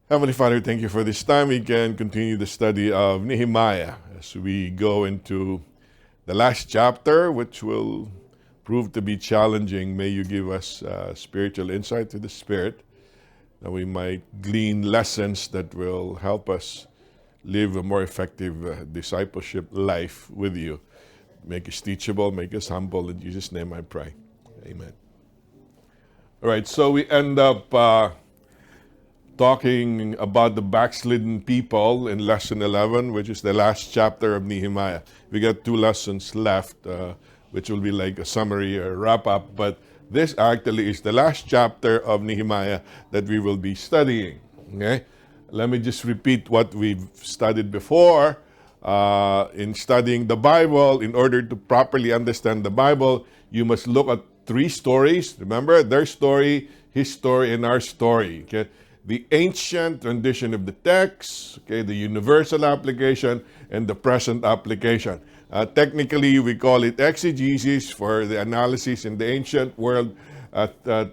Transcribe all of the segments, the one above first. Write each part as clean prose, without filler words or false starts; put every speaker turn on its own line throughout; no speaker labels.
Heavenly Father, thank you for this time. We can continue the study of Nehemiah as we go into the last chapter, which will prove to be challenging. May you give us spiritual insight to the Spirit, that we might glean lessons that will help us live a more effective discipleship life with you. Make us teachable, make us humble. In Jesus' name I pray. Amen. All right, so we end up talking about the backslidden people in lesson 11, which is the last chapter of Nehemiah. We got 2 lessons left, which will be like a summary or wrap up, but this actually is the last chapter of Nehemiah that we will be studying. Okay? Let me just repeat what we've studied before. In studying the Bible, in order to properly understand the Bible, you must look at 3 stories. Remember, their story, his story, and our story. Okay? The ancient rendition of the text, okay, the universal application, and the present application. Technically, we call it exegesis for the analysis in the ancient world,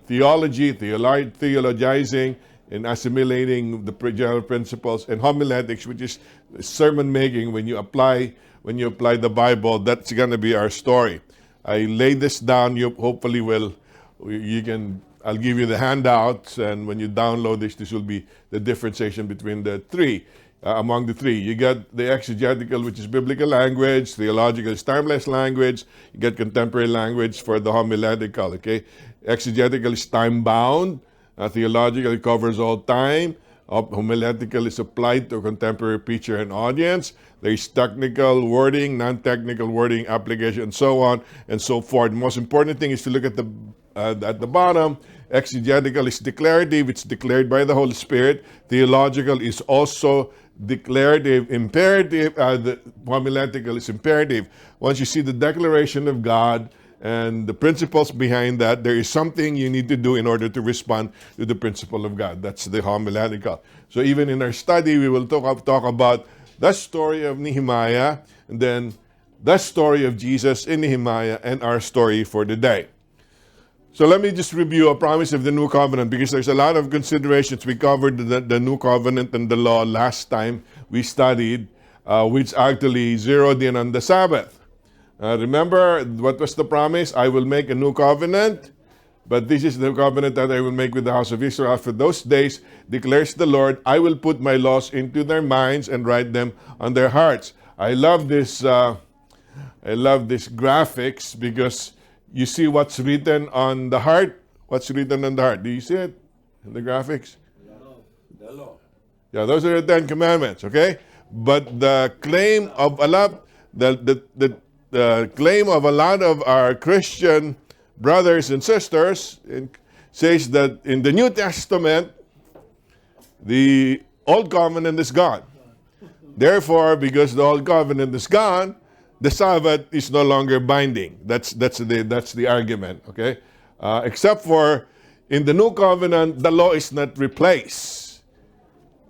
theology, theologizing, and assimilating the general principles, and homiletics, which is sermon making. When you apply the Bible, that's going to be our story. I laid this down. You hopefully will. I'll give you the handouts, and when you download this will be the differentiation between the 3. Among the 3, you get the exegetical, which is biblical language. Theological is timeless language. You get contemporary language for the homiletical. Okay, exegetical is time-bound. Theological covers all time. Homiletical is applied to a contemporary preacher and audience. There is technical wording, non-technical wording, application, and so on and so forth. The most important thing is to look at the bottom. Exegetical is declarative. It's declared by the Holy Spirit. Theological is also declarative. Imperative. The homiletical is imperative. Once you see the declaration of God and the principles behind that, there is something you need to do in order to respond to the principle of God. That's the homiletical. So even in our study, we will talk about the story of Nehemiah, and then the story of Jesus in Nehemiah, and our story for the day. So let me just review a promise of the New Covenant, because there's a lot of considerations. We covered the New Covenant and the law last time we studied, which actually zeroed in on the Sabbath. Remember, what was the promise? I will make a new covenant, but this is the covenant that I will make with the house of Israel. After those days, declares the Lord, I will put my laws into their minds and write them on their hearts. I love this graphics, because you see what's written on the heart. What's written on the heart? Do you see it in the graphics?
The law.
Yeah, those are the 10 commandments, okay? But the claim of a lot, the claim of a lot of our Christian brothers and sisters says that in the New Testament, the Old Covenant is gone. Therefore, because the Old Covenant is gone, the Sabbath is no longer binding. That's the argument, okay? Except for in the New Covenant, the law is not replaced.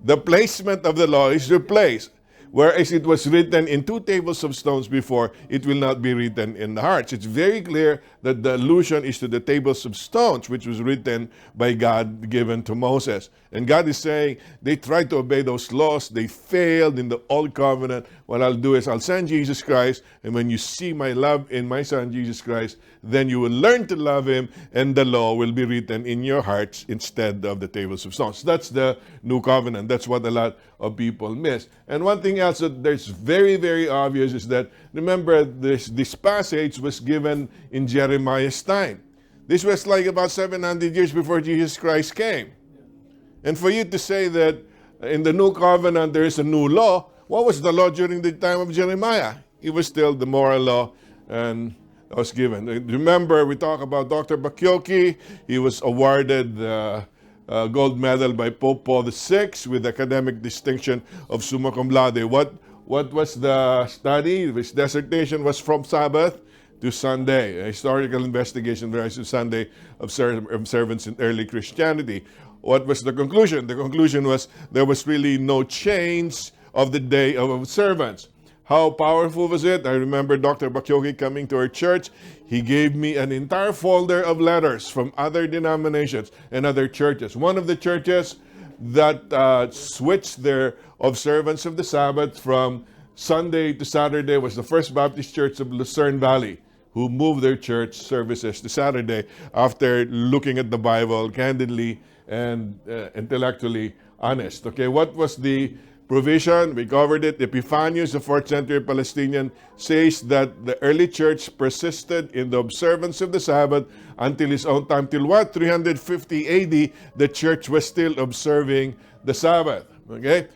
The placement of the law is replaced. Whereas it was written in 2 tables of stones before, it will not be written in the hearts. It's very clear that the allusion is to the tables of stones, which was written by God, given to Moses. And God is saying, they tried to obey those laws. They failed in the Old Covenant. What I'll do is I'll send Jesus Christ, and when you see my love in my Son, Jesus Christ, then you will learn to love Him, and the law will be written in your hearts instead of the tables of stones. That's the New Covenant. That's what a lot of people miss. And one thing else that there's very, very obvious is that, remember, this passage was given in Jeremiah's time. This was like about 700 years before Jesus Christ came. And for you to say that in the New Covenant there is a new law, what was the law during the time of Jeremiah? It was still the moral law, and that was given. Remember, we talk about Dr. Bakyoki. He was awarded the gold medal by Pope Paul VI with academic distinction of summa cum laude. What was the study? His dissertation was From Sabbath to Sunday, a historical investigation of the rise of Sunday observance in early Christianity. What was the conclusion? The conclusion was there was really no change of the day of observance. How powerful was it? I remember Dr. Bakyoki coming to our church. He gave me an entire folder of letters from other denominations and other churches. One of the churches that switched their observance of the Sabbath from Sunday to Saturday was the First Baptist Church of Lucerne Valley, who moved their church services to Saturday after looking at the Bible candidly and intellectually honest. Okay, what was the provision? We covered it. Epiphanius, the 4th century Palestinian, says that the early church persisted in the observance of the Sabbath until his own time. Till what? 350 AD, the church was still observing the Sabbath. Okay?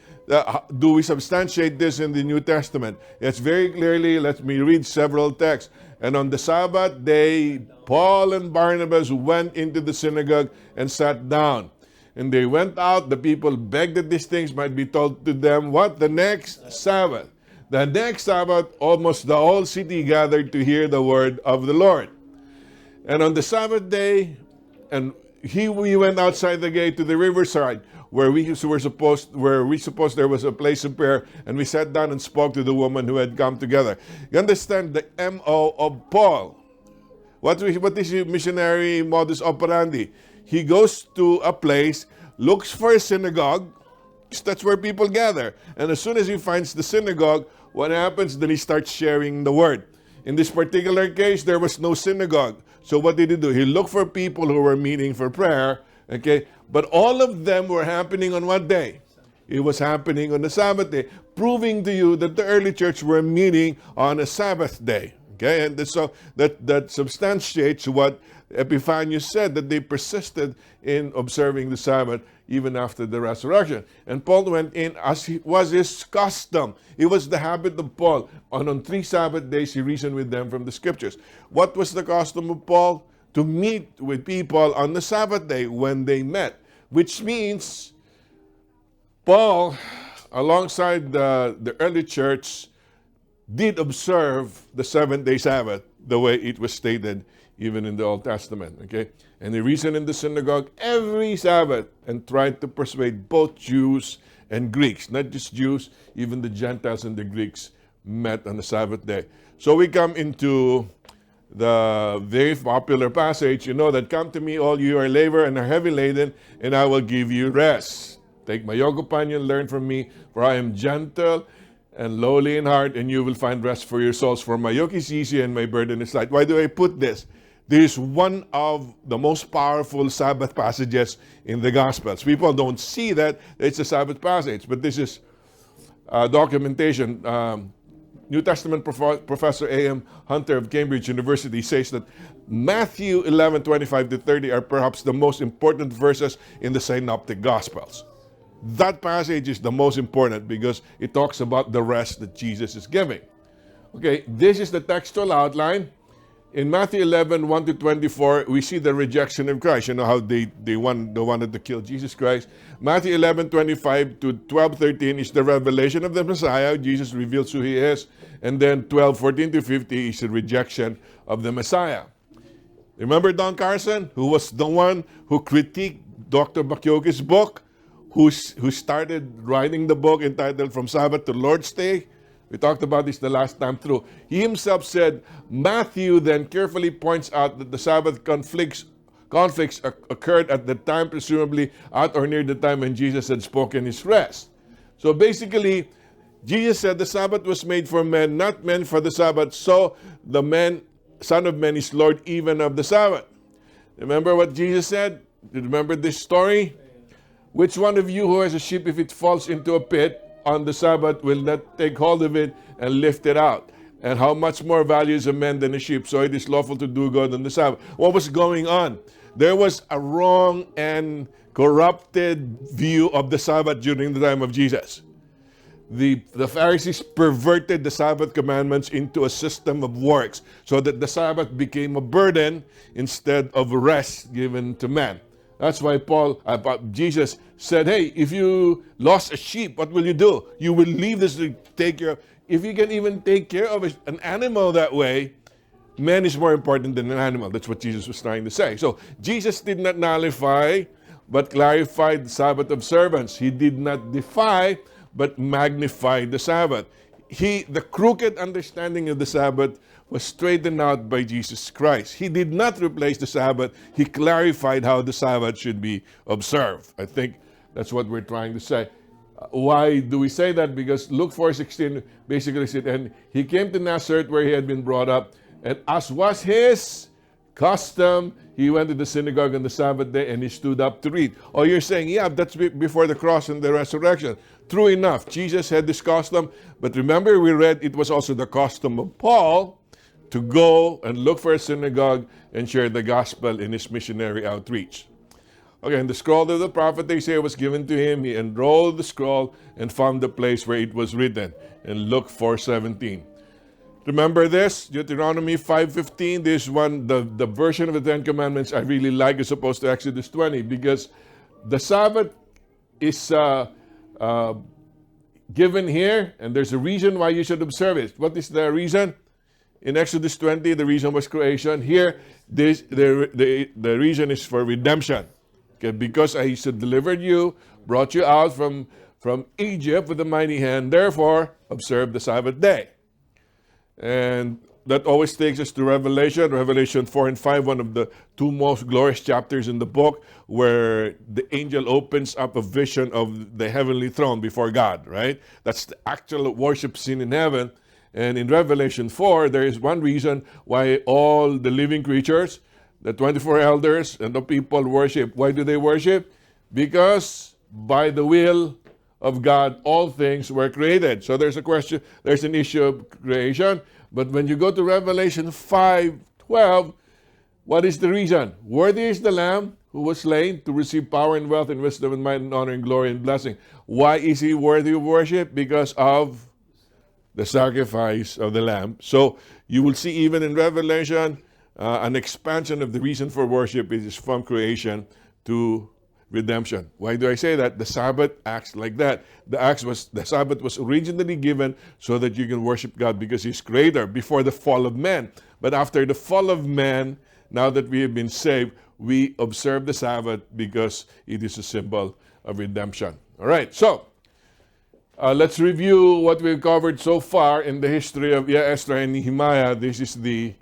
Do we substantiate this in the New Testament? It's very clearly, let me read several texts. And on the Sabbath day, Paul and Barnabas went into the synagogue and sat down. And they went out. The people begged that these things might be told to them. What? The next Sabbath. The next Sabbath, almost the whole city gathered to hear the word of the Lord. And on the Sabbath day, we went outside the gate to the riverside, where we supposed there was a place of prayer, and we sat down and spoke to the woman who had come together. You understand the MO of Paul? What is his missionary modus operandi? He goes to a place, looks for a synagogue, that's where people gather. And as soon as he finds the synagogue, what happens? Then he starts sharing the word. In this particular case, there was no synagogue. So what did he do? He looked for people who were meeting for prayer, okay? But all of them were happening on what day? It was happening on the Sabbath day, proving to you that the early church were meeting on a Sabbath day. Okay, and so that substantiates what Epiphanius said, that they persisted in observing the Sabbath even after the resurrection. And Paul went in as was his custom. It was the habit of Paul. On 3 Sabbath days, he reasoned with them from the scriptures. What was the custom of Paul? To meet with people on the Sabbath day when they met, which means Paul, alongside the early church, did observe the 7-day Sabbath the way it was stated even in the Old Testament. Okay, and he reasoned in the synagogue every Sabbath and tried to persuade both Jews and Greeks, not just Jews, even the Gentiles and the Greeks met on the Sabbath day. So we come into the very popular passage, that come to me, all you are labor and are heavy laden, and I will give you rest. Take my yoke upon you and learn from me, for I am gentle and lowly in heart, and you will find rest for your souls. For my yoke is easy and my burden is light. Why do I put this? This is one of the most powerful Sabbath passages in the Gospels. People don't see that it's a Sabbath passage, but this is documentation. New Testament Professor A.M. Hunter of Cambridge University says that Matthew 11:25-30 are perhaps the most important verses in the Synoptic Gospels. That passage is the most important because it talks about the rest that Jesus is giving. Okay, this is the textual outline. In Matthew 11:1-24, we see the rejection of Christ. You know how they wanted to kill Jesus Christ. Matthew 11:25-12-13 is the revelation of the Messiah. Jesus reveals who he is. And then 12:14-50 is the rejection of the Messiah. Remember Don Carson, who was the one who critiqued Dr. Bakyoki's book, who started writing the book entitled From Sabbath to Lord's Day? We talked about this the last time through. He himself said, Matthew then carefully points out that the Sabbath conflicts occurred at the time, presumably at or near the time when Jesus had spoken his rest. So basically, Jesus said the Sabbath was made for men, not men for the Sabbath. So the Son of Man is Lord even of the Sabbath. Remember what Jesus said? Do you remember this story? Which one of you who has a sheep, if it falls into a pit on the Sabbath, will not take hold of it and lift it out? And how much more value is a man than a sheep? So it is lawful to do good on the Sabbath. What was going on? There was a wrong and corrupted view of the Sabbath during the time of Jesus. The Pharisees perverted the Sabbath commandments into a system of works so that the Sabbath became a burden instead of rest given to man. That's why Jesus said, hey, if you lost a sheep, what will you do? You will leave this to take care of. If you can even take care of an animal that way, man is more important than an animal. That's what Jesus was trying to say. So Jesus did not nullify, but clarified the Sabbath observance. He did not defy, but magnified the Sabbath. The crooked understanding of the Sabbath was straightened out by Jesus Christ. He did not replace the Sabbath. He clarified how the Sabbath should be observed. I think That's what we're trying to say. Why do we say that? Because Luke 4:16 basically said, and he came to Nazareth where he had been brought up, and as was his custom, he went to the synagogue on the Sabbath day and he stood up to read. Oh, you're saying, yeah, that's before the cross and the resurrection. True enough, Jesus had this custom, but remember we read it was also the custom of Paul to go and look for a synagogue and share the gospel in his missionary outreach. Okay, and the scroll of the prophet Isaiah was given to him. He unrolled the scroll and found the place where it was written in Luke 4:17. Remember this? Deuteronomy 5:15. This one, the version of the Ten Commandments I really like as opposed to Exodus 20, because the Sabbath is given here, and there's a reason why you should observe it. What is the reason? In Exodus 20, the reason was creation. Here, the reason is for redemption. Okay, because I delivered you, brought you out from Egypt with a mighty hand, therefore, observe the Sabbath day. And that always takes us to Revelation 4 and 5, one of the two most glorious chapters in the book, where the angel opens up a vision of the heavenly throne before God, right? That's the actual worship scene in heaven. And in Revelation 4, there is one reason why all the living creatures, the 24 elders and the people worship. Why do they worship? Because by the will of God, all things were created. So there's a question, there's an issue of creation. But when you go to Revelation 5:12, what is the reason? Worthy is the Lamb who was slain to receive power and wealth and wisdom and might and honor and glory and blessing. Why is he worthy of worship? Because of the sacrifice of the Lamb. So you will see even in Revelation, an expansion of the reason for worship is from creation to redemption. Why do I say that? The Sabbath acts like that. The Sabbath was originally given so that you can worship God because He's creator before the fall of man. But after the fall of man, now that we have been saved, we observe the Sabbath because it is a symbol of redemption. All right, so let's review what we've covered so far in the history of Ezra and Nehemiah. This is the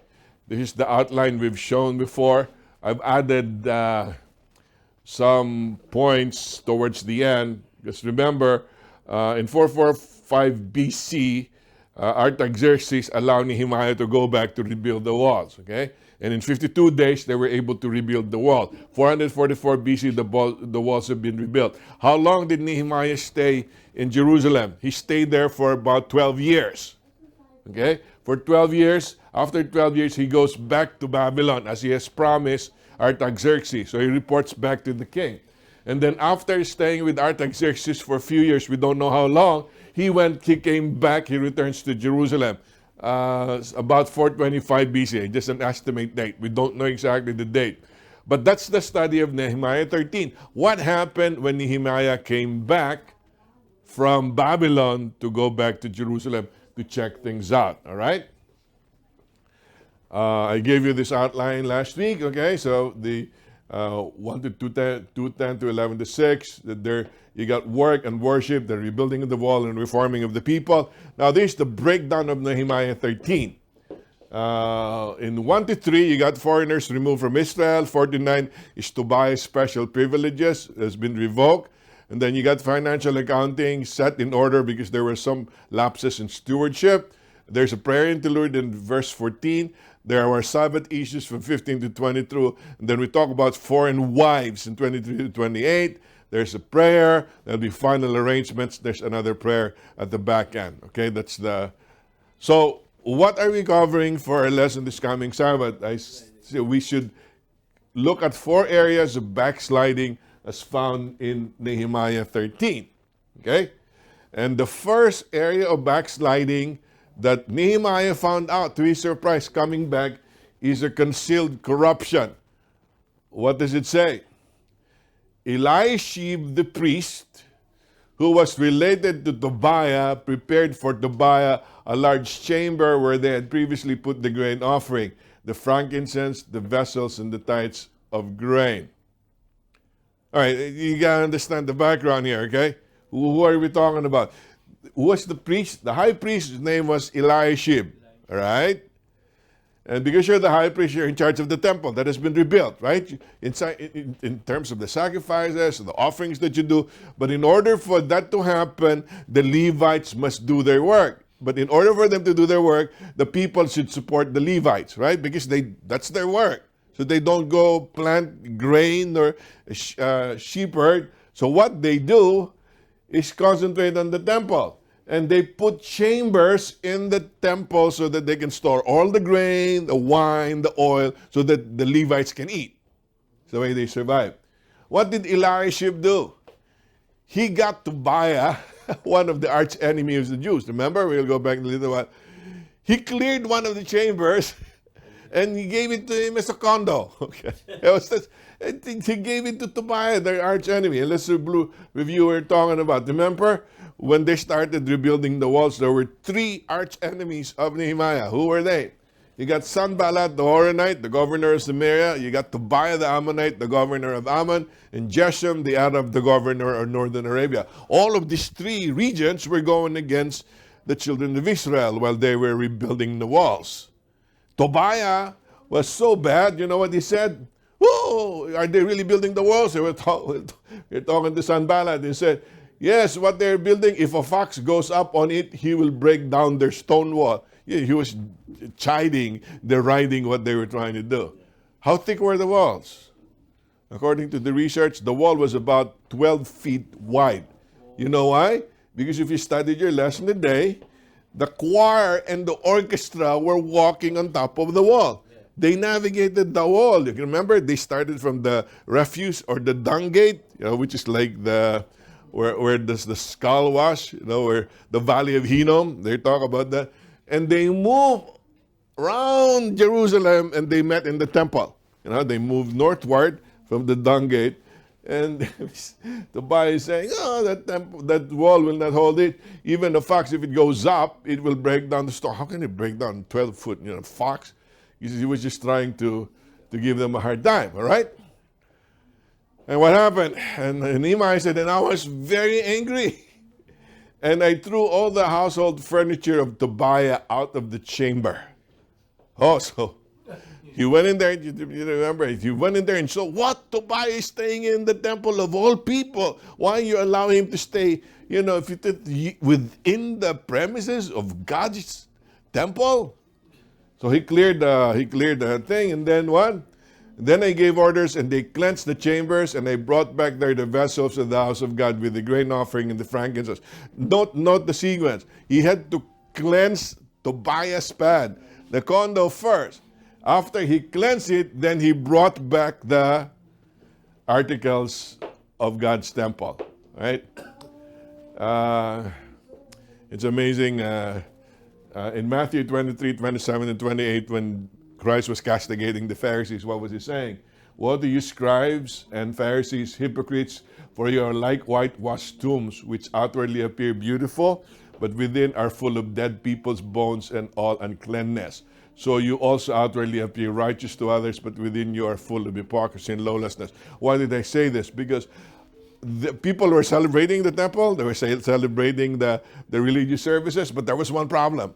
outline we've shown before. I've added some points towards the end. Because remember, in 445 BC, Artaxerxes allowed Nehemiah to go back to rebuild the walls. Okay, and in 52 days, they were able to rebuild the wall. 444 BC, the walls have been rebuilt. How long did Nehemiah stay in Jerusalem? He stayed there for about 12 years. Okay, for 12 years. After 12 years, he goes back to Babylon as he has promised Artaxerxes. So he reports back to the king. And then after staying with Artaxerxes for a few years, we don't know how long, he came back, he returns to Jerusalem. About 425 BC, just an estimate date. We don't know exactly the date. But that's the study of Nehemiah 13. What happened when Nehemiah came back from Babylon to go back to Jerusalem to check things out, all right? I gave you this outline last week, okay? So the 1 to 210 to 11 to 6, there you got work and worship, the rebuilding of the wall and reforming of the people. Now this is the breakdown of Nehemiah 13. In 1 to 3, you got foreigners removed from Israel. 4 to 9 is Tobiah's special privileges has been revoked. And then you got financial accounting set in order because there were some lapses in stewardship. There's a prayer interlude in verse 14. There were Sabbath issues from 15 to 22. And then we talk about foreign wives in 23 to 28. There's a prayer. There'll be final arrangements. There's another prayer at the back end. Okay, So what are we covering for our lesson this coming Sabbath? We should look at 4 areas of backsliding as found in Nehemiah 13. Okay? And the first area of backsliding that Nehemiah found out, to his surprise, coming back, is a concealed corruption. What does it say? Eliashib the priest, who was related to Tobiah, prepared for Tobiah a large chamber where they had previously put the grain offering, the frankincense, the vessels, and the tithes of grain. All right, you got to understand the background here, okay? Who are we talking about? Who was the priest? The high priest, his name was Eliashib, all right? And because you're the high priest, you're in charge of the temple that has been rebuilt, right? In terms of the sacrifices, the offerings that you do. But in order for that to happen, the Levites must do their work. But in order for them to do their work, the people should support the Levites, right? Because that's their work. So they don't go plant grain or shepherd. So what they do is concentrate on the temple. And they put chambers in the temple so that they can store all the grain, the wine, the oil, so that the Levites can eat. That's the way they survive. What did Eliashib do? He got Tobiah, one of the arch enemies of the Jews. Remember? We'll go back a little while. He cleared one of the chambers and he gave it to him as a condo. Okay. He gave it to Tobiah, their arch enemy. And let's review what we're talking about. Remember? When they started rebuilding the walls, there were 3 arch enemies of Nehemiah. Who were they? You got Sanballat, the Horonite, the governor of Samaria. You got Tobiah, the Ammonite, the governor of Ammon. And Geshem, the Arab, the governor of northern Arabia. All of these 3 regions were going against the children of Israel while they were rebuilding the walls. Tobiah was so bad, you know what he said? "Oh, are they really building the walls?" They were talking to Sanballat and said, "Yes, what they're building, if a fox goes up on it, he will break down their stone wall." Yeah, he was chiding, deriding what they were trying to do. How thick were the walls? According to the research, the wall was about 12 feet wide. You know why? Because if you studied your lesson today, the choir and the orchestra were walking on top of the wall. They navigated the wall. You can remember, they started from the refuse or the dung gate, which is like the where does the skull was, where the Valley of Hinnom, they talk about that. And they move around Jerusalem and they met in the temple. They moved northward from the dung gate. And Tobiah is saying, "Oh, that wall will not hold it. Even the fox, if it goes up, it will break down the stone." How can it break down 12-foot, fox? He was just trying to give them a hard time, all right? And what happened? And Nehemiah said, "And I was very angry. And I threw all the household furniture of Tobiah out of the chamber." Oh, so he went in there, you remember, he went in there and saw, "What? Tobiah is staying in the temple of all people. Why you allow him to stay, within the premises of God's temple?" So he cleared the thing, and then what? Then I gave orders, and they cleansed the chambers, and I brought back there the vessels of the house of God with the grain offering and the frankincense. Note the sequence. He had to cleanse Tobiah's pad, the condo first. After he cleansed it, then he brought back the articles of God's temple. Right? It's amazing. In Matthew 23, 27, and 28, when Christ was castigating the Pharisees, what was he saying? "Woe to you, scribes and Pharisees, hypocrites, for you are like whitewashed tombs, which outwardly appear beautiful, but within are full of dead people's bones and all uncleanness. So you also outwardly appear righteous to others, but within you are full of hypocrisy and lawlessness." Why did I say this? Because the people were celebrating the temple, they were celebrating the religious services, but there was one problem.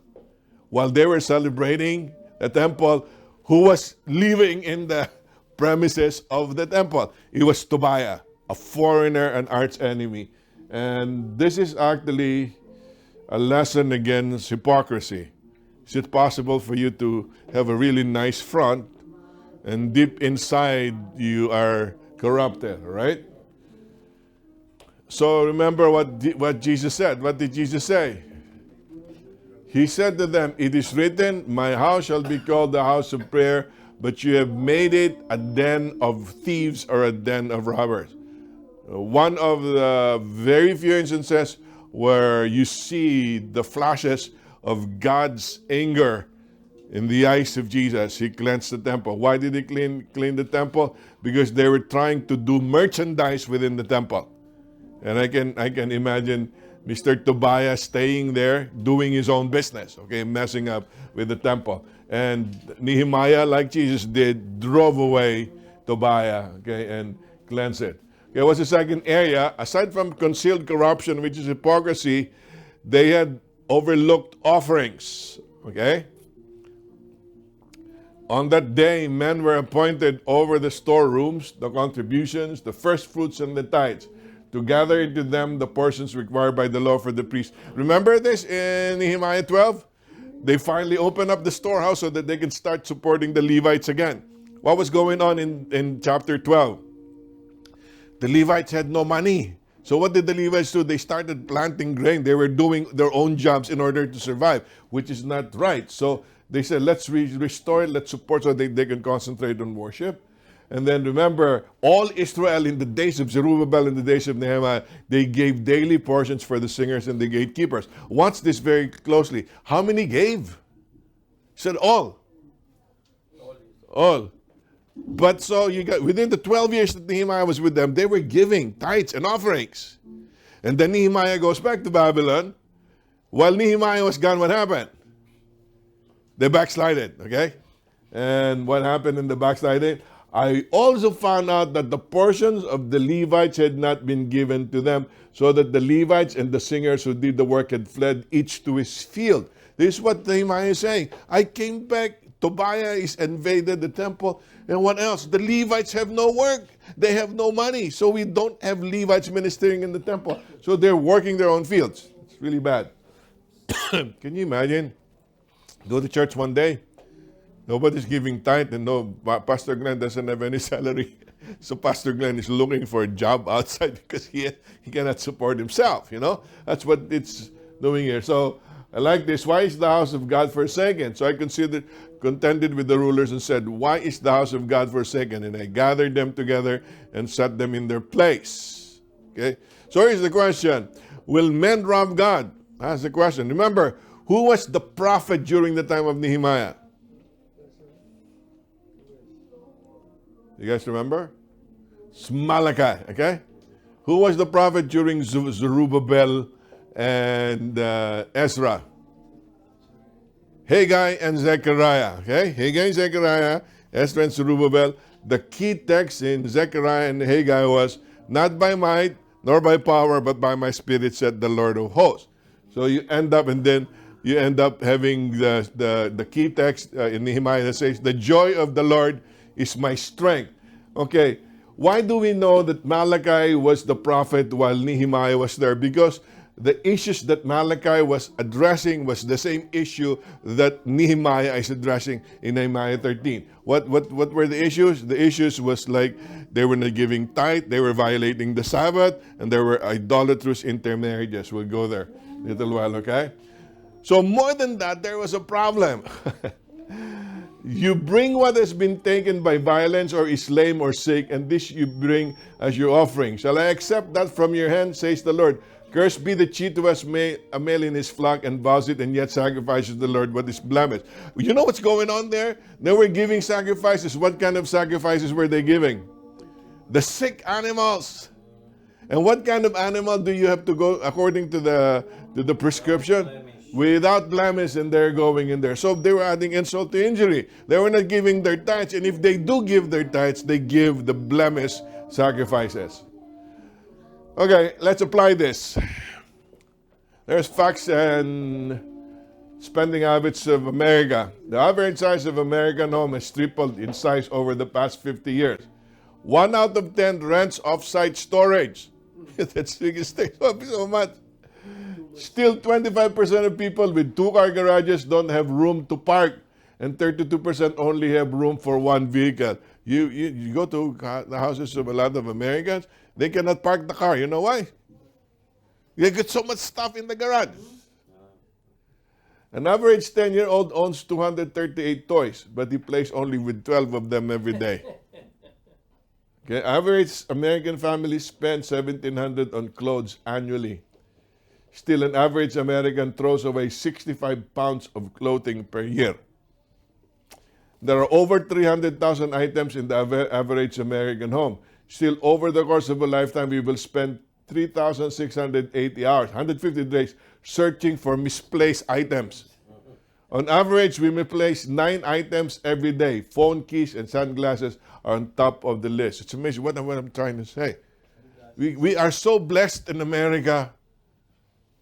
While they were celebrating the temple, who was living in the premises of the temple? It was Tobiah, a foreigner, an arch enemy. And this is actually a lesson against hypocrisy. Is it possible for you to have a really nice front and deep inside you are corrupted, right? So remember what Jesus said. What did Jesus say? He said to them, "It is written, my house shall be called the house of prayer, but you have made it a den of thieves or a den of robbers." One of the very few instances where you see the flashes of God's anger in the eyes of Jesus. He cleansed the temple. Why did he clean the temple? Because they were trying to do merchandise within the temple. And I can imagine Mr. Tobiah staying there, doing his own business, messing up with the temple. And Nehemiah, like Jesus did, drove away Tobiah, and cleansed it. What's the second area? Aside from concealed corruption, which is hypocrisy, they had overlooked offerings, On that day, men were appointed over the storerooms, the contributions, the first fruits, and the tithes, to gather into them the portions required by the law for the priest. Remember this in Nehemiah 12? They finally opened up the storehouse so that they can start supporting the Levites again. What was going on in chapter 12? The Levites had no money. So what did the Levites do? They started planting grain. They were doing their own jobs in order to survive, which is not right. So they said, let's restore it, let's support so they can concentrate on worship. And then remember, all Israel in the days of Zerubbabel, in the days of Nehemiah, they gave daily portions for the singers and the gatekeepers. Watch this very closely. How many gave? He said all. All. But so you got, within the 12 years that Nehemiah was with them, they were giving tithes and offerings. And then Nehemiah goes back to Babylon. While Nehemiah was gone, what happened? They backslided, okay? And what happened in the backsliding? I also found out that the portions of the Levites had not been given to them, so that the Levites and the singers who did the work had fled each to his field. This is what Nehemiah is saying. I came back, Tobiah is invaded the temple, and what else? The Levites have no work. They have no money, so we don't have Levites ministering in the temple. So they're working their own fields. It's really bad. Can you imagine? Go to church one day, nobody's giving tithe, and Pastor Glenn doesn't have any salary. So Pastor Glenn is looking for a job outside because he cannot support himself, you know? That's what it's doing here. So I like this. Why is the house of God forsaken? So I contended with the rulers and said, why is the house of God forsaken? And I gathered them together and set them in their place. Okay? So here's the question. Will men rob God? That's the question. Remember, who was the prophet during the time of Nehemiah? You guys remember? It's Malachi, okay? Who was the prophet during Zerubbabel and Ezra? Haggai and Zechariah, okay? Haggai and Zechariah, Ezra and Zerubbabel. The key text in Zechariah and Haggai was, not by might nor by power, but by my spirit, said the Lord of hosts. So you end up, and then you end up having the key text in Nehemiah that says, the joy of the Lord is my strength. Okay, why do we know that Malachi was the prophet while Nehemiah was there? Because the issues that Malachi was addressing was the same issue that Nehemiah is addressing in Nehemiah 13. What were the issues? The issues was like they were not giving tithe, they were violating the Sabbath, and there were idolatrous intermarriages. We'll go there a little while, okay? So more than that, there was a problem. You bring what has been taken by violence or is lame or sick, and this you bring as your offering. Shall I accept that from your hand, says the Lord? Cursed be the cheat who has a male in his flock and vows it and yet sacrifices the Lord what is blemished. You know what's going on there? They were giving sacrifices. What kind of sacrifices were they giving? The sick animals. And what kind of animal do you have to go according to the prescription? Without blemish, and they're going in there. So they were adding insult to injury. They were not giving their tithes, and if they do give their tithes, they give the blemish sacrifices. Okay, let's apply this. There's facts and spending habits of America. The average size of American home has tripled in size over the past 50 years. 1 out of 10 rents off-site storage. That's the biggest thing. So much. Still, 25% of people with 2-car garages don't have room to park, and 32% only have room for 1 vehicle. You go to the houses of a lot of Americans, they cannot park the car. You know why? They get so much stuff in the garage. An average 10-year-old owns 238 toys, but he plays only with 12 of them every day. Okay, average American family spend $1,700 on clothes annually. Still, an average American throws away 65 pounds of clothing per year. There are over 300,000 items in the average American home. Still, over the course of a lifetime, we will spend 3,680 hours, 150 days, searching for misplaced items. On average, we misplace 9 items every day. Phone, keys, and sunglasses are on top of the list. It's amazing what I'm trying to say. We are so blessed in America,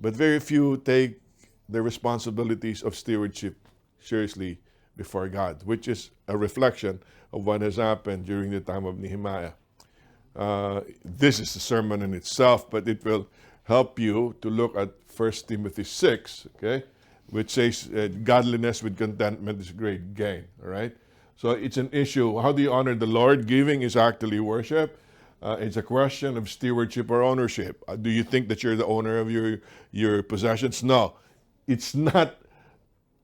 but very few take the responsibilities of stewardship seriously before God, which is a reflection of what has happened during the time of Nehemiah. This is a sermon in itself, but it will help you to look at 1 Timothy 6, okay, which says godliness with contentment is great gain, all right? So it's an issue. How do you honor the Lord? Giving is actually worship. It's a question of stewardship or ownership. Do you think that you're the owner of your possessions? No. It's not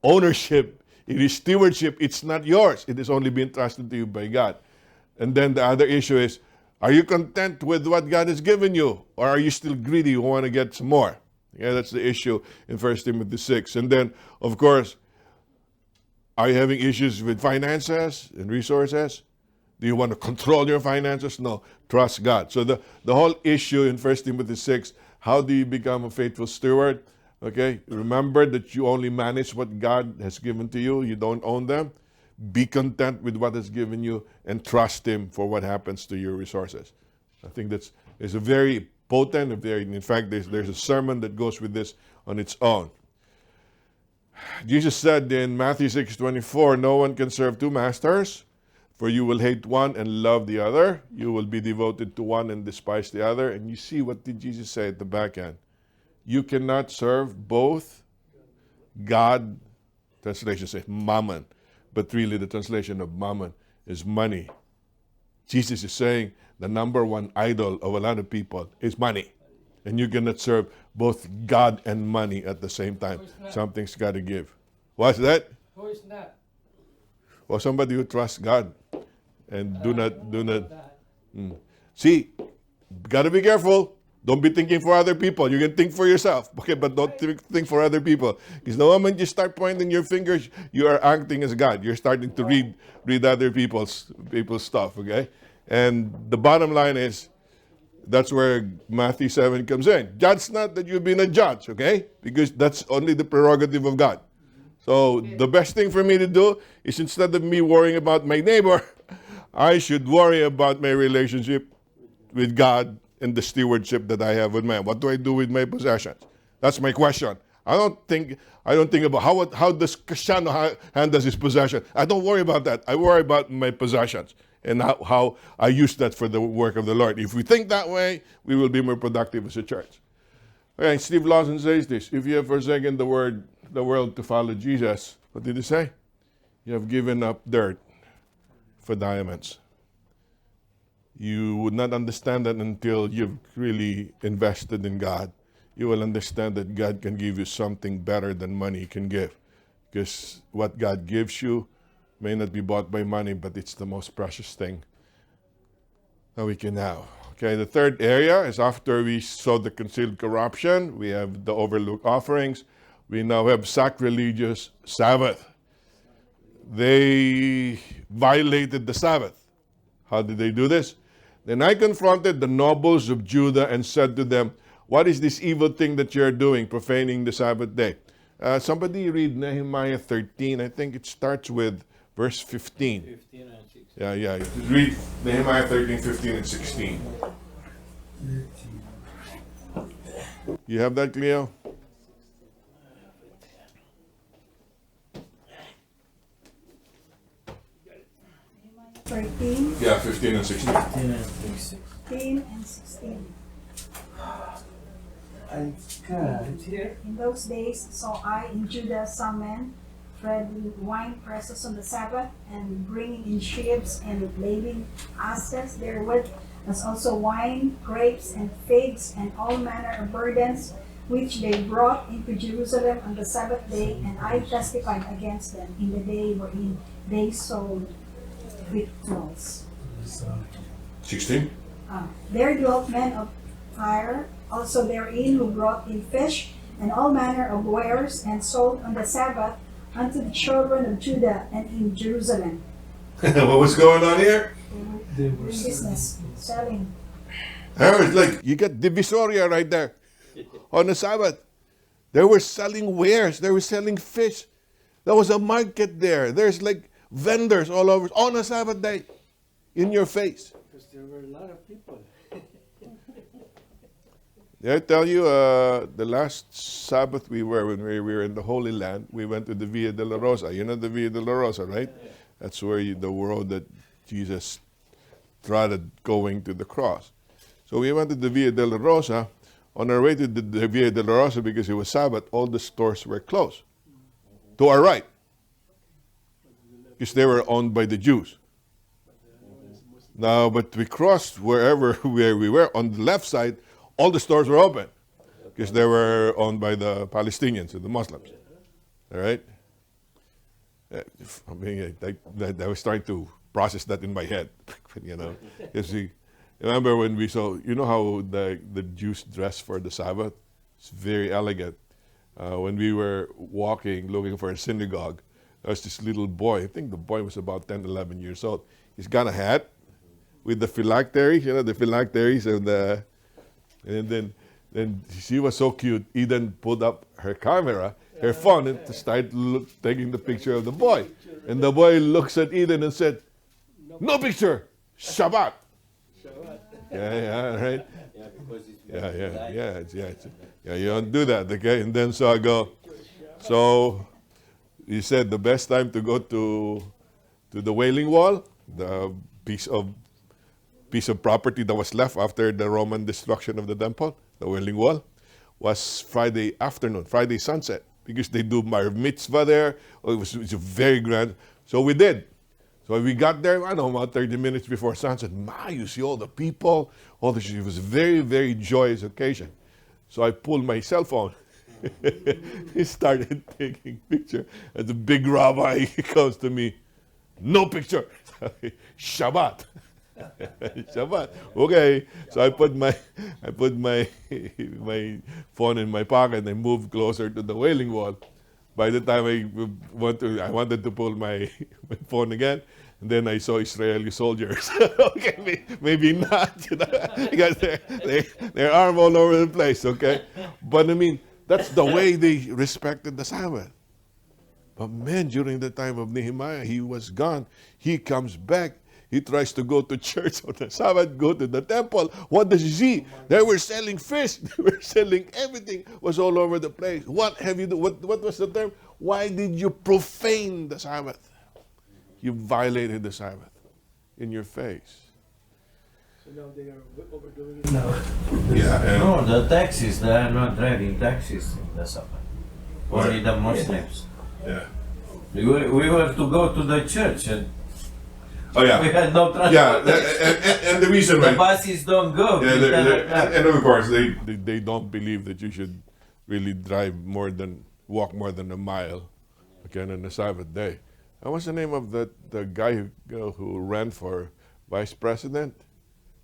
ownership. It is stewardship. It's not yours. It has only been trusted to you by God. And then the other issue is, are you content with what God has given you? Or are you still greedy? You want to get some more? Yeah, that's the issue in 1 Timothy 6. And then, of course, are you having issues with finances and resources? Do you want to control your finances? No. Trust God. So the whole issue in 1 Timothy 6, how do you become a faithful steward? Okay, remember that you only manage what God has given to you. You don't own them. Be content with what has given you and trust Him for what happens to your resources. I think that's a very potent, in fact, there's a sermon that goes with this on its own. Jesus said in Matthew 6:24, no one can serve two masters, for you will hate one and love the other. You will be devoted to one and despise the other. And you see, what did Jesus say at the back end? You cannot serve both God, translation says mammon, but really the translation of mammon is money. Jesus is saying the number one idol of a lot of people is money. And you cannot serve both God and money at the same time. Something's got to give. What's that?
Who is not?
Well, somebody who trusts God and do not. See, got to be careful. Don't be thinking for other people. You can think for yourself, okay? But don't think for other people. Because the moment you start pointing your fingers, you are acting as God. You're starting to read other people's stuff, okay? And the bottom line is, that's where Matthew 7 comes in. Judge not that you've been a judge, okay? Because that's only the prerogative of God. So the best thing for me to do is, instead of me worrying about my neighbor, I should worry about my relationship with God and the stewardship that I have with man. What do I do with my possessions? That's my question. I don't think about how does Cristiano handles his possession. I don't worry about that. I worry about my possessions and how I use that for the work of the Lord. If we think that way, we will be more productive as a church. Okay, Steve Lawson says this: if you have forsaken the world to follow Jesus, what did he say? You have given up dirt for diamonds. You would not understand that until you've really invested in God. You will understand that God can give you something better than money can give. Because what God gives you may not be bought by money, but it's the most precious thing that we can have. Okay, the third area is, after we saw the concealed corruption, we have the overlooked offerings. We now have sacrilegious Sabbath. They violated the Sabbath. How did they do this? Then I confronted the nobles of Judah and said to them, what is this evil thing that you're doing, profaning the Sabbath day? Somebody read Nehemiah 13. I think it starts with verse 15.
15 and 16.
Yeah. Read Nehemiah 13, 15, and 16. You have that, Cleo?
Nehemiah 13,
Yeah, 15 and 16.
15 and 16.
15 and 16.
Here.
In those days saw I in Judah some men treading wine presses on the Sabbath, and bringing in sheaves and lading asses therewith, as also wine, grapes, and figs, and all manner of burdens, which they brought into Jerusalem on the Sabbath day, and I testified against them in the day wherein they sold victuals.
16?
There dwelt men of Tyre also therein, who brought in fish and all manner of wares, and sold on the Sabbath unto the children of Judah and in Jerusalem.
What was going on here?
They
Doing
were
business, selling.
It's like, you got Divisoria right there on the Sabbath. They were selling wares. They were selling fish. There was a market there. There's like vendors all over on a Sabbath day, in your face.
because there were a lot of people.
Did I tell you the last Sabbath when we were in the Holy Land, we went to the Via de la Rosa. You know the Via de la Rosa, right? That's where the road that Jesus trotted going to the cross. So we went to the Via de la Rosa. On our way to the Via de la Rosa, because it was Sabbath, all the stores were closed. To our right. Because they were owned by the Jews. Now, but we crossed where we were, on the left side, all the stores were open. Because they were owned by the Palestinians and the Muslims. All right? I mean, I was trying to process that in my head. You know? Remember when we saw, you know how the Jews dress for the Sabbath? It's very elegant. When we were walking, looking for a synagogue, there was this little boy. I think the boy was about 10, 11 years old. He's got a hat with the phylacteries, you know, the phylacteries, and then she was so cute. Eden put up her camera, her phone, and started taking the picture of the boy. And the boy looks at Eden and said, "No picture, Shabbat." Yeah, right.
Yeah, because it's
Yeah. You don't do that, okay? And then so I go. So he said the best time to go to the Wailing Wall, the piece of property that was left after the Roman destruction of the temple, the Wailing Wall, was Friday afternoon, Friday sunset, because they do Bar Mitzvah there. Oh, it was very grand. So we did. So we got there, I don't know, about 30 minutes before sunset. You see all the people. It was a very, very joyous occasion. So I pulled my cell phone. He started taking picture. And the big rabbi comes to me, "No picture." Shabbat. Shabbat. Okay. So I put my phone in my pocket and I moved closer to the Wailing Wall. By the time I wanted to pull my phone again, and then I saw Israeli soldiers. Okay, maybe not, you know, because they're armed all over the place. Okay, but I mean that's the way they respected the Sabbath. But man, during the time of Nehemiah, he was gone. He comes back. He tries to go to church on the Sabbath, go to the temple. What does he see? They were selling fish. They were selling everything. Was all over the place. What have you done? What was the term? Why did you profane the Sabbath? You violated the Sabbath in your face.
So now they are overdoing it now.
Yeah.
No, the taxis, they are not driving taxis in the Sabbath. Only the Muslims.
Yeah.
We were to go to the church and
Oh yeah.
we had no transport.
Yeah, and the reason
The
why.
buses don't go.
Yeah, and of course they don't believe that you should really walk more than a mile, again on the Sabbath day. And what's the name of the guy who ran for vice president,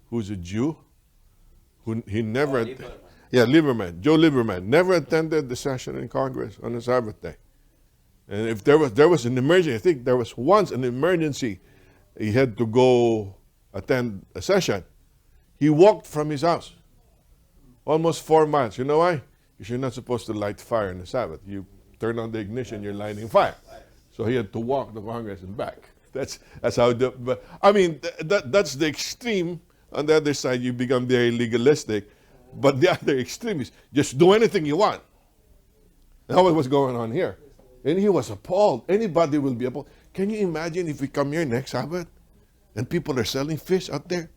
who's a Jew, he never, Lieberman, Joe Lieberman, never attended the session in Congress on the Sabbath day. And if there was an emergency, I think there was once an emergency, he had to go attend a session. He walked from his house, almost 4 miles. You know why? Because you're not supposed to light fire on the Sabbath. You turn on the ignition, you're lighting fire. So he had to walk to Congress and back. That's how that's the extreme. On the other side, you become very legalistic. But the other extreme is just do anything you want. And that's what was going on here. And he was appalled. Anybody will be appalled. Can you imagine if we come here next Sabbath and people are selling fish out there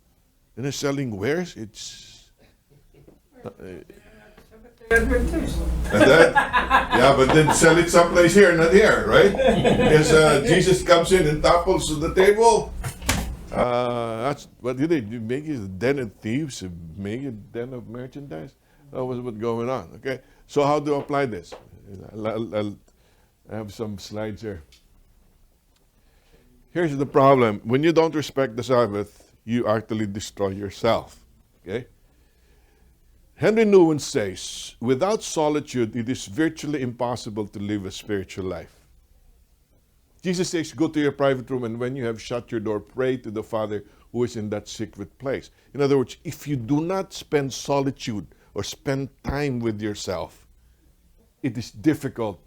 and they're selling wares? It's but then sell it someplace here, not here, right? Because Jesus comes in and topples the table. That's what did they do? Make it a den of thieves, make it a den of merchandise. That was what's going on. Okay, so how do I apply this? I have some slides here. Here's the problem. When you don't respect the Sabbath, you actually destroy yourself. Okay? Henry Nouwen says, without solitude, it is virtually impossible to live a spiritual life. Jesus says, go to your private room, and when you have shut your door, pray to the Father who is in that secret place. In other words, if you do not spend solitude or spend time with yourself, it is difficult,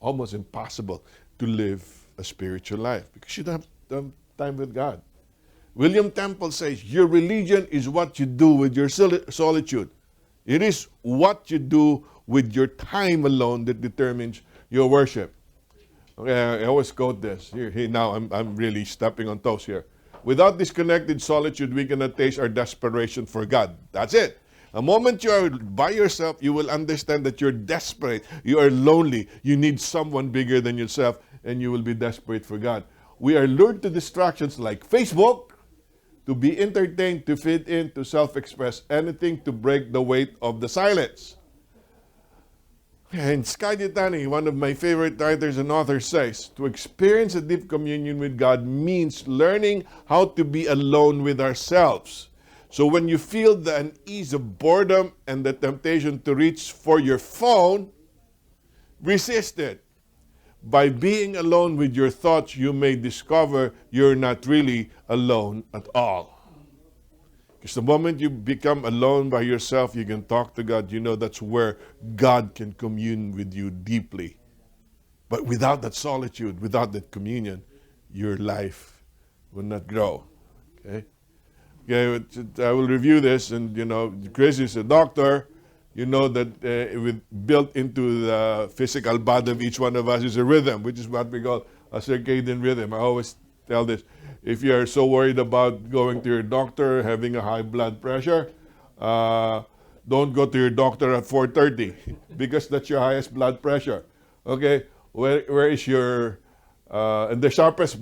almost impossible, to live a spiritual life because you don't have time with God. William Temple says, your religion is what you do with your solitude. It is what you do with your time alone that determines your worship. Okay, I always quote this. Here, now I'm really stepping on toes here. Without disconnected solitude, we cannot taste our desperation for God. That's it. The moment you are by yourself, you will understand that you're desperate. You are lonely. You need someone bigger than yourself, and you will be desperate for God. We are lured to distractions like Facebook, to be entertained, to fit in, to self-express, anything to break the weight of the silence. And Sky Ditani, one of my favorite writers and authors, says, to experience a deep communion with God means learning how to be alone with ourselves. So when you feel the unease of boredom and the temptation to reach for your phone, resist it. By being alone with your thoughts, you may discover you're not really alone at all. Because the moment you become alone by yourself, you can talk to God. You know that's where God can commune with you deeply. But without that solitude, without that communion, your life will not grow. Okay? Okay, I will review this, and Chris is a doctor. You know that built into the physical body of each one of us is a rhythm, which is what we call a circadian rhythm. I always tell this. If you are so worried about going to your doctor, having a high blood pressure, don't go to your doctor at 4:30 because that's your highest blood pressure. Okay, where is your and the sharpest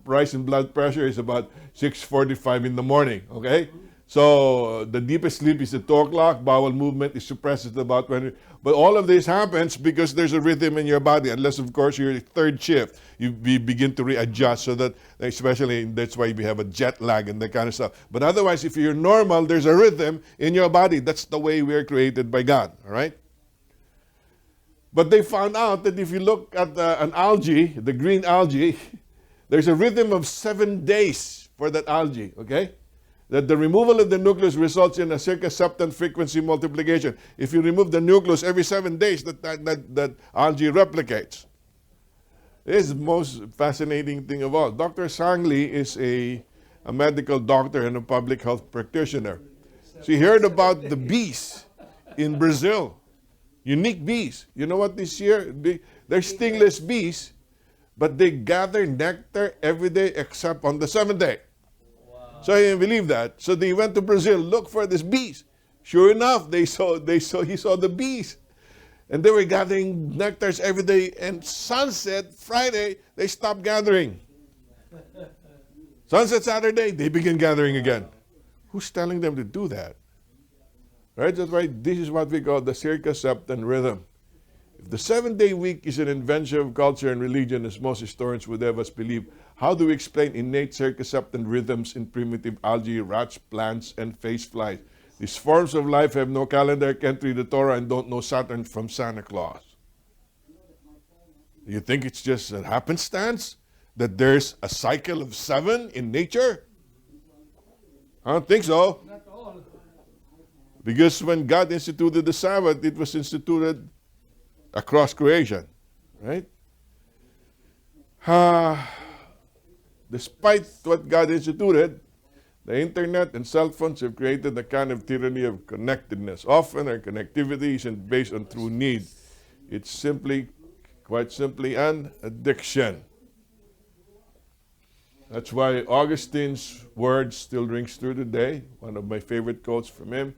rise in blood pressure is about 6:45 in the morning. Okay, so the deepest sleep is at 2 o'clock. Bowel movement is suppressed at about 20. But all of this happens because there's a rhythm in your body. Unless, of course, you're third shift, you begin to readjust. So that, especially, that's why we have a jet lag and that kind of stuff. But otherwise, if you're normal, there's a rhythm in your body. That's the way we are created by God. All right. But they found out that if you look at an algae, the green algae, there's a rhythm of 7 days for that algae, okay? That the removal of the nucleus results in a circumseptant frequency multiplication. If you remove the nucleus every 7 days, that algae replicates. This is the most fascinating thing of all. Dr. Sangley is a medical doctor and a public health practitioner. So he heard about the bees in Brazil. Unique bees. You know what this year? They're stingless bees, but they gather nectar every day except on the 7th day. Wow. So he didn't believe that. So they went to Brazil, look for these bees. Sure enough, he saw the bees. And they were gathering nectars every day. And sunset, Friday, they stopped gathering. Sunset Saturday, they begin gathering again. Who's telling them to do that? Right? That's why this is what we call the circumseptant rhythm. If the 7-day week is an invention of culture and religion, as most historians would have us believe, how do we explain innate circumseptant rhythms in primitive algae, rats, plants, and phase flies? These forms of life have no calendar, can't read the Torah, and don't know Saturn from Santa Claus. You think it's just a happenstance that there's a cycle of 7 in nature? I don't think so. Because when God instituted the Sabbath, it was instituted across creation, right? Despite what God instituted, the internet and cell phones have created a kind of tyranny of connectedness. Often our connectivity isn't based on true need. It's simply, quite simply, an addiction. That's why Augustine's words still rings true today. One of my favorite quotes from him.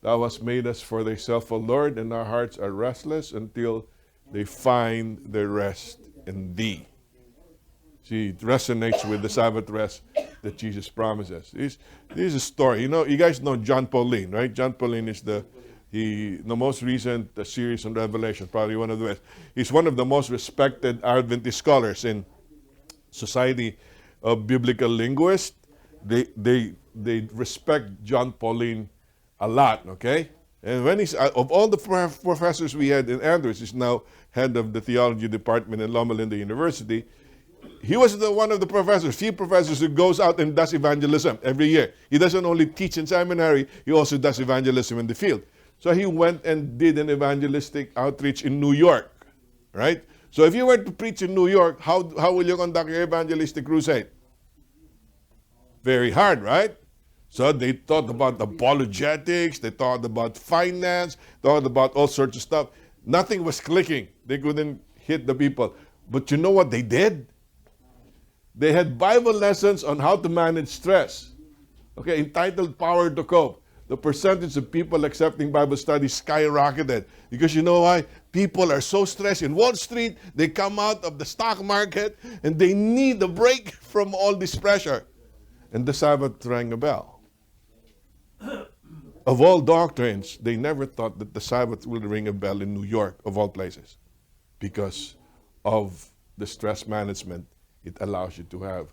Thou hast made us for thyself, O Lord, and our hearts are restless until they find their rest in thee. See, it resonates with the Sabbath rest that Jesus promises. This is a story. You guys know John Pauline, right? John Pauline is the most recent series on Revelation, probably one of the best. He's one of the most respected Adventist scholars in Society of Biblical Linguists. They respect John Pauline a lot, okay? And when he's, of all the professors we had in Andrews, he's now head of the theology department in Loma Linda University. He was one of the few professors who goes out and does evangelism every year. He doesn't only teach in seminary, he also does evangelism in the field. So he went and did an evangelistic outreach in New York, right? So if you were to preach in New York, how will you conduct your evangelistic crusade? Very hard, right? So they thought about apologetics, they thought about finance, thought about all sorts of stuff. Nothing was clicking. They couldn't hit the people. But you know what they did? They had Bible lessons on how to manage stress. Okay, entitled Power to Cope. The percentage of people accepting Bible studies skyrocketed. Because you know why? People are so stressed in Wall Street, they come out of the stock market, and they need a break from all this pressure. And the Sabbath rang a bell. Of all doctrines, they never thought that the Sabbath will ring a bell in New York, of all places, because of the stress management it allows you to have.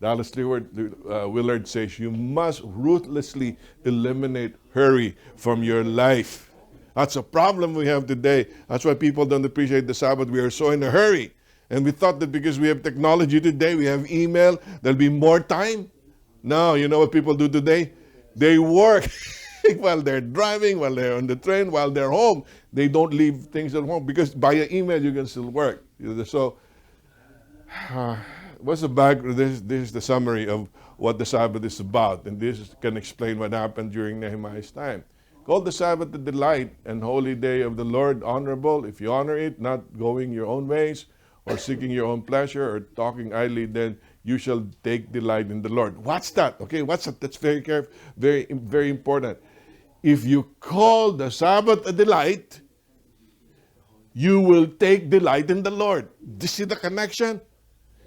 Dallas Willard says you must ruthlessly eliminate hurry from your life. That's a problem we have today. That's why people don't appreciate the Sabbath. We are so in a hurry. And we thought that because we have technology today, we have email, there'll be more time. No, you know what people do today? They work while they're driving, while they're on the train, while they're home. They don't leave things at home because by email you can still work. So, what's the back? This is the summary of what the Sabbath is about, and this can explain what happened during Nehemiah's time. Call the Sabbath the delight and holy day of the Lord, honorable. If you honor it, not going your own ways or seeking your own pleasure or talking idly, then you shall take delight in the Lord. What's that? Okay, what's that? That's very careful, very important. If you call the Sabbath a delight, you will take delight in the Lord. Do you see the connection?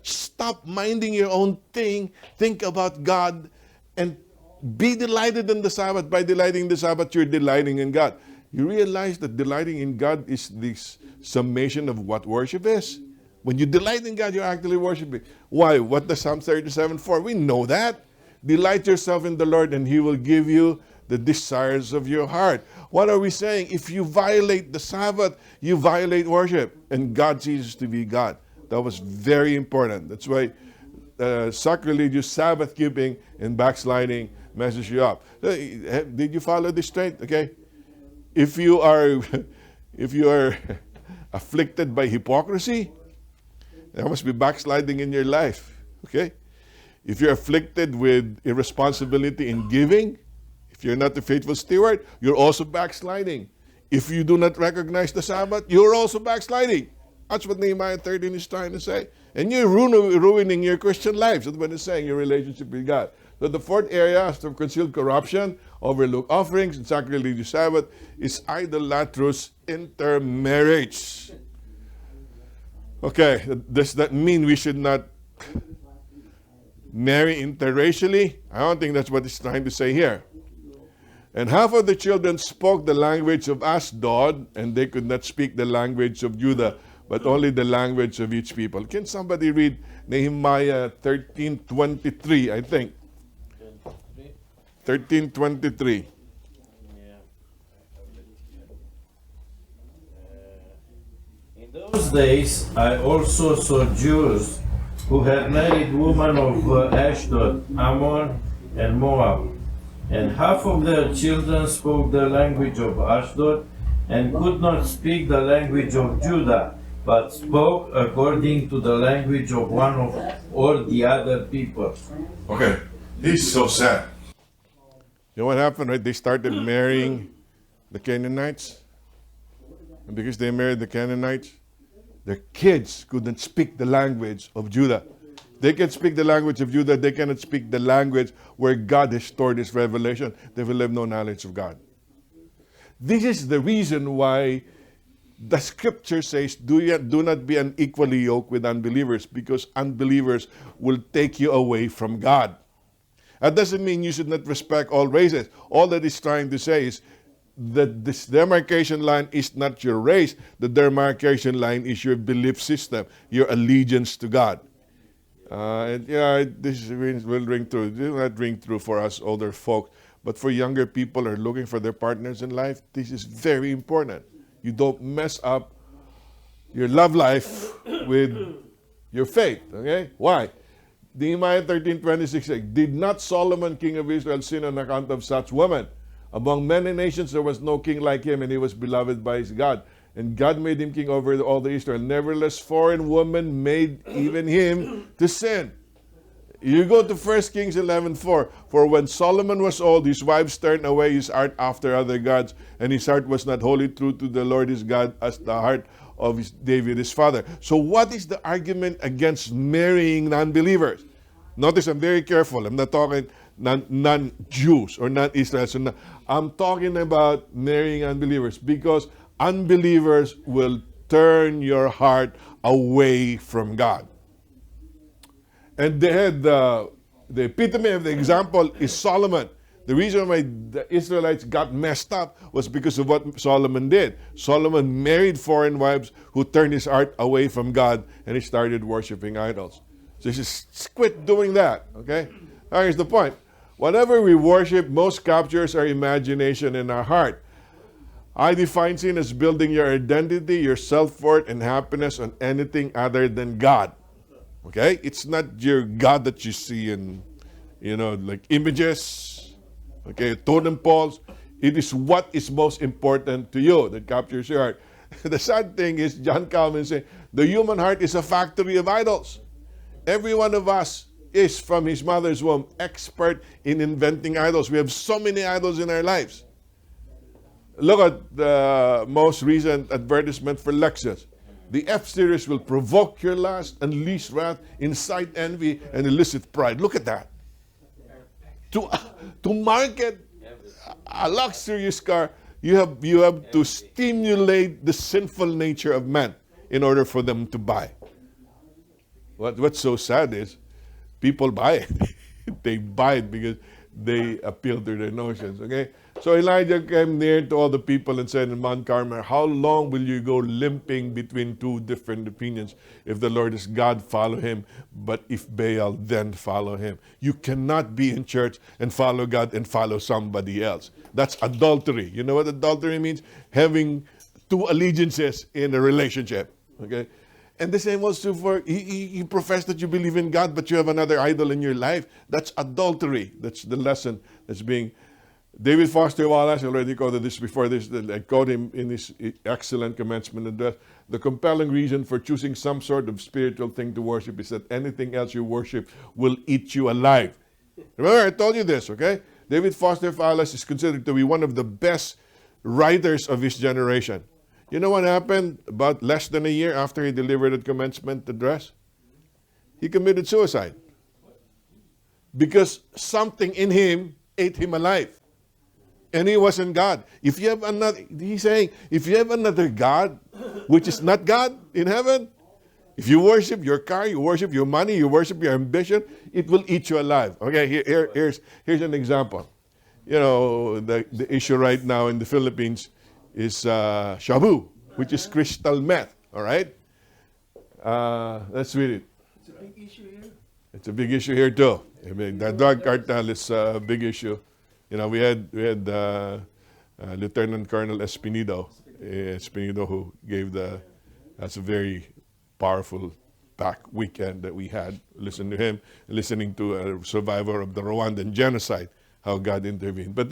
Stop minding your own thing. Think about God and be delighted in the Sabbath. By delighting in the Sabbath, you're delighting in God. You realize that delighting in God is this summation of what worship is. When you delight in God, you're actually worshiping. Why? What does Psalm 37:4? We know that. Delight yourself in the Lord and He will give you the desires of your heart. What are we saying? If you violate the Sabbath, you violate worship. And God ceases to be God. That was very important. That's why sacrilegious Sabbath keeping and backsliding messes you up. Did you follow this straight? Okay. If you are afflicted by hypocrisy, there must be backsliding in your life. Okay. If you're afflicted with irresponsibility in giving, if you're not a faithful steward, you're also backsliding. If you do not recognize the Sabbath, you're also backsliding. That's what Nehemiah 13 is trying to say. And you're ruining your Christian life. That's what it's saying, your relationship with God. So the fourth area, after concealed corruption, overlooked offerings, and sacrilegious Sabbath, is idolatrous intermarriage. Okay, does that mean we should not marry interracially? I don't think that's what it's trying to say here. And half of the children spoke the language of Ashdod, and they could not speak the language of Judah, but only the language of each people. Can somebody read Nehemiah 13:23, I think? 13:23.
In those days, I also saw Jews who had married women of Ashdod, Ammon, and Moab. And half of their children spoke the language of Ashdod and could not speak the language of Judah, but spoke according to the language of one of all the other people.
Okay, this is so sad. You know what happened, right? They started marrying the Canaanites. And because they married the Canaanites, their kids couldn't speak the language of Judah. They can speak the language of Judah. They cannot speak the language where God has stored His revelation. They will have no knowledge of God. This is the reason why the scripture says, do not be unequally yoked with unbelievers, because unbelievers will take you away from God. That doesn't mean you should not respect all races. All that it's trying to say is that this demarcation line is not your race. The demarcation line is your belief system, your allegiance to God. This will ring true. It will not ring true for us older folks, but for younger people who are looking for their partners in life, this is very important. You don't mess up your love life with your faith. Okay? Why? Nehemiah 13:26 says, did not Solomon, king of Israel, sin on account of such woman? Among many nations there was no king like him, and he was beloved by his God. And God made him king over all the Israel. Nevertheless, foreign women made even him to sin. You go to 1 Kings 11:4. For when Solomon was old, his wives turned away his heart after other gods, and his heart was not wholly true to the Lord his God as the heart of David his father. So what is the argument against marrying non-believers? Notice I'm very careful. I'm not talking non-Jews or non-Israelites. I'm talking about marrying unbelievers because unbelievers will turn your heart away from God. And they had the epitome of the example is Solomon. The reason why the Israelites got messed up was because of what Solomon did. Solomon married foreign wives who turned his heart away from God, and he started worshiping idols. So he says, quit doing that, okay? Now here's the point. Whatever we worship most captures our imagination and our heart. I define sin as building your identity, your self-worth, and happiness on anything other than God. Okay? It's not your God that you see in, like images, okay, totem poles. It is what is most important to you that captures your heart. The sad thing is, John Calvin said, the human heart is a factory of idols. Every one of us is from his mother's womb expert in inventing idols. We have so many idols in our lives. Look at the most recent advertisement for Lexus. The F-Series will provoke your lust, unleash wrath, incite envy, and elicit pride. Look at that. To market a luxurious car, you have to stimulate the sinful nature of man in order for them to buy. What's so sad is people buy it. They buy it because they appeal to their notions, okay? So Elijah came near to all the people and said in Mount Carmel, how long will you go limping between two different opinions? If the Lord is God, follow him. But if Baal, then follow him. You cannot be in church and follow God and follow somebody else. That's adultery. You know what adultery means? Having two allegiances in a relationship, okay? And the same was true for, you profess that you believe in God, but you have another idol in your life. That's adultery. That's the lesson that's being... David Foster Wallace, I already quoted this before this, I quote him in his excellent commencement address. The compelling reason for choosing some sort of spiritual thing to worship is that anything else you worship will eat you alive. Remember, I told you this, okay? David Foster Wallace is considered to be one of the best writers of his generation. You know what happened about less than a year after he delivered a commencement address? He committed suicide. Because something in him ate him alive. And he wasn't God. If you have another, he's saying, if you have another God, which is not God in heaven, if you worship your car, you worship your money, you worship your ambition, it will eat you alive. Okay, here's an example. You know, the issue right now in the Philippines is shabu, which is crystal meth. All right? Let's read it.
It's a big issue here.
It's a big issue here too. I mean, the drug cartel is a big issue. You know, we had Lieutenant Colonel Espinido who gave that's a very powerful back weekend that we had. Listening to him, listening to a survivor of the Rwandan genocide, how God intervened. But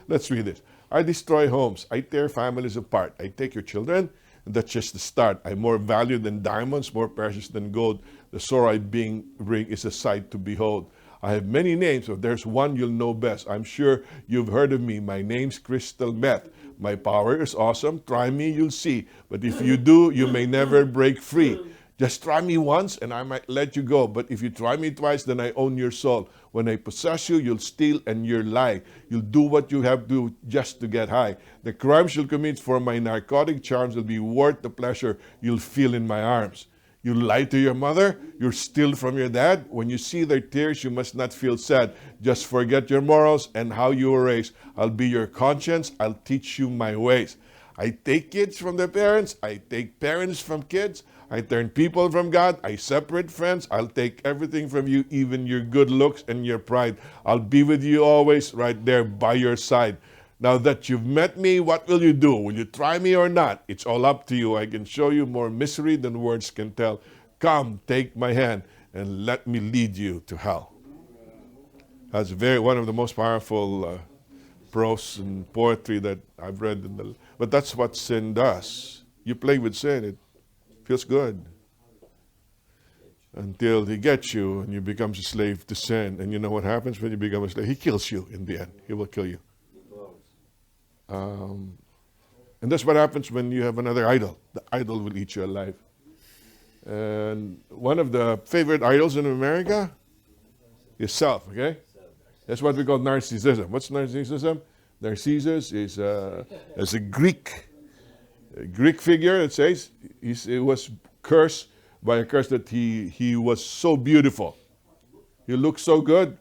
let's read this. I destroy homes. I tear families apart. I take your children. And that's just the start. I'm more valued than diamonds, more precious than gold. The sorrow I bring is a sight to behold. I have many names, but there's one you'll know best. I'm sure you've heard of me. My name's Crystal Meth. My power is awesome. Try me, you'll see. But if you do, you may never break free. Just try me once and I might let you go. But if you try me twice, then I own your soul. When I possess you, you'll steal and you'll lie. You'll do what you have to just to get high. The crimes you'll commit for my narcotic charms will be worth the pleasure you'll feel in my arms. You lie to your mother, you steal from your dad. When you see their tears, you must not feel sad. Just forget your morals and how you were raised. I'll be your conscience, I'll teach you my ways. I take kids from their parents, I take parents from kids. I turn people from God, I separate friends. I'll take everything from you, even your good looks and your pride. I'll be with you always, right there by your side. Now that you've met me, what will you do? Will you try me or not? It's all up to you. I can show you more misery than words can tell. Come, take my hand, and let me lead you to hell. That's one of the most powerful prose and poetry that I've read. But that's what sin does. You play with sin, it feels good. until he gets you and you become a slave to sin. And you know what happens when you become a slave? He kills you in the end. He will kill you. And that's what happens when you have another idol. The idol will eat you alive. And one of the favorite idols in America is self, okay? That's what we call narcissism. What's narcissism? Narcissus is a Greek figure. It says he was cursed by a curse that he was so beautiful. He looked so good.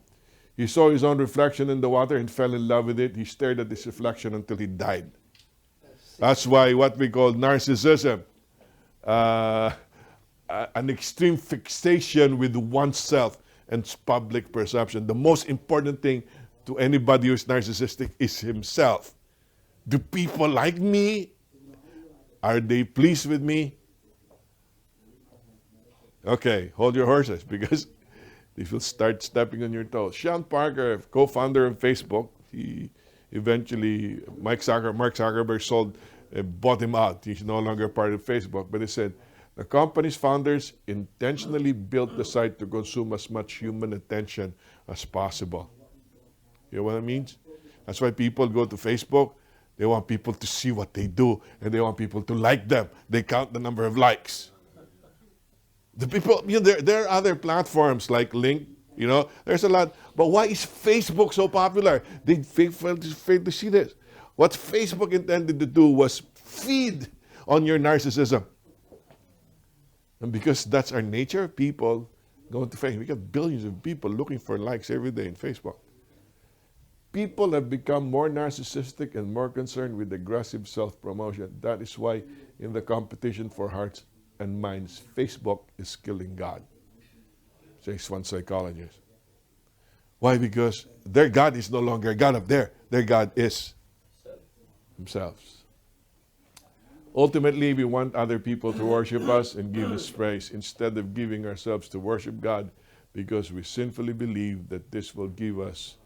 He saw his own reflection in the water and fell in love with it. He stared at this reflection until he died. That's why what we call narcissism, an extreme fixation with oneself and public perception. The most important thing to anybody who's narcissistic is himself. Do people like me? Are they pleased with me? Okay, hold your horses, because if you start stepping on your toes. Sean Parker, co-founder of Facebook, he eventually, Mark Zuckerberg bought him out. He's no longer part of Facebook. But he said, the company's founders intentionally built the site to consume as much human attention as possible. You know what that means? That's why people go to Facebook. They want people to see what they do, and they want people to like them. They count the number of likes. The people, there are other platforms like Link, there's a lot. But why is Facebook so popular? They fail to see this. What Facebook intended to do was feed on your narcissism. And because that's our nature, people go to Facebook. We got billions of people looking for likes every day in Facebook. People have become more narcissistic and more concerned with aggressive self-promotion. That is why in the competition for hearts and minds, Facebook is killing God, says one psychologist. Why? Because their God is no longer God up there. Their God is themselves. Ultimately, we want other people to worship us and give us praise instead of giving ourselves to worship God, because we sinfully believe that this will give us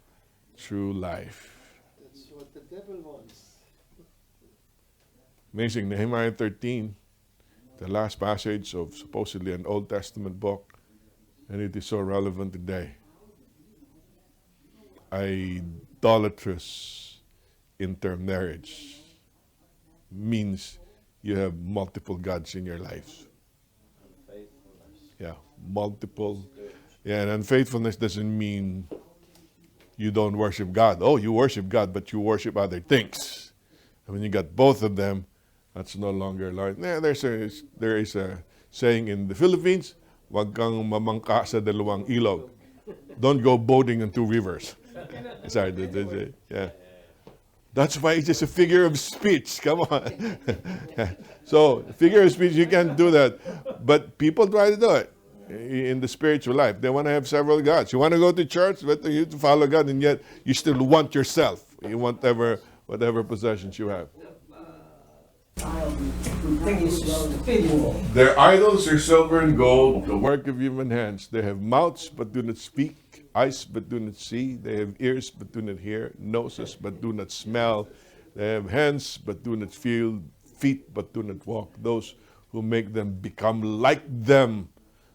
true life.
That's what the devil wants.
Amazing. Nehemiah 13, the last passage of supposedly an Old Testament book, and it is so relevant today. Idolatrous intermarriage means you have multiple gods in your life. Yeah, multiple. Yeah, and unfaithfulness doesn't mean you don't worship God. Oh, you worship God, but you worship other things. And when you got both of them, that's no longer Lord. Yeah, there is a saying in the Philippines, wag kang mamangka sa dalawang ilog. Don't go boating on two rivers. Sorry, yeah. That's why it's just a figure of speech. Come on. So, figure of speech, you can't do that. But people try to do it in the spiritual life. They want to have several gods. You want to go to church, but you to follow God, and yet you still want yourself. You want whatever possessions you have. Their idols are silver and gold, the work of human hands. They have mouths but do not speak, eyes but do not see. They have ears but do not hear, noses but do not smell. They have hands but do not feel, feet but do not walk. Those who make them become like them,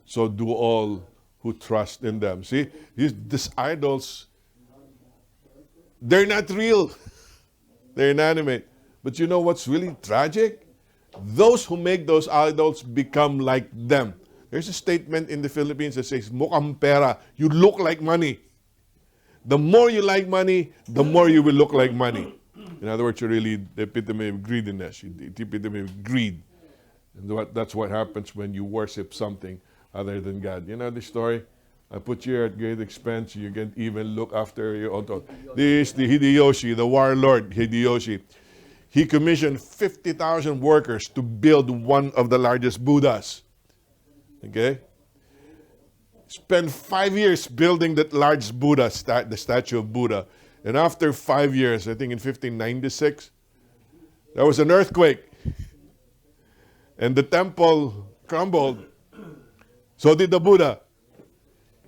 so do all who trust in them. See, these idols, they're not real. They're inanimate. But you know what's really tragic? Those who make those idols become like them. There's a statement in the Philippines that says, mukhang pera, you look like money. The more you like money, the more you will look like money. In other words, you're really the epitome of greediness, the epitome of greed. And that's what happens when you worship something other than God. You know the story? I put you at great expense, you can even look after your own thought. This is the Hideyoshi, the warlord Hideyoshi. He commissioned 50,000 workers to build one of the largest Buddhas. Okay? Spent 5 years building that large Buddha, the statue of Buddha. And after 5 years, I think in 1596, there was an earthquake. And the temple crumbled. So did the Buddha.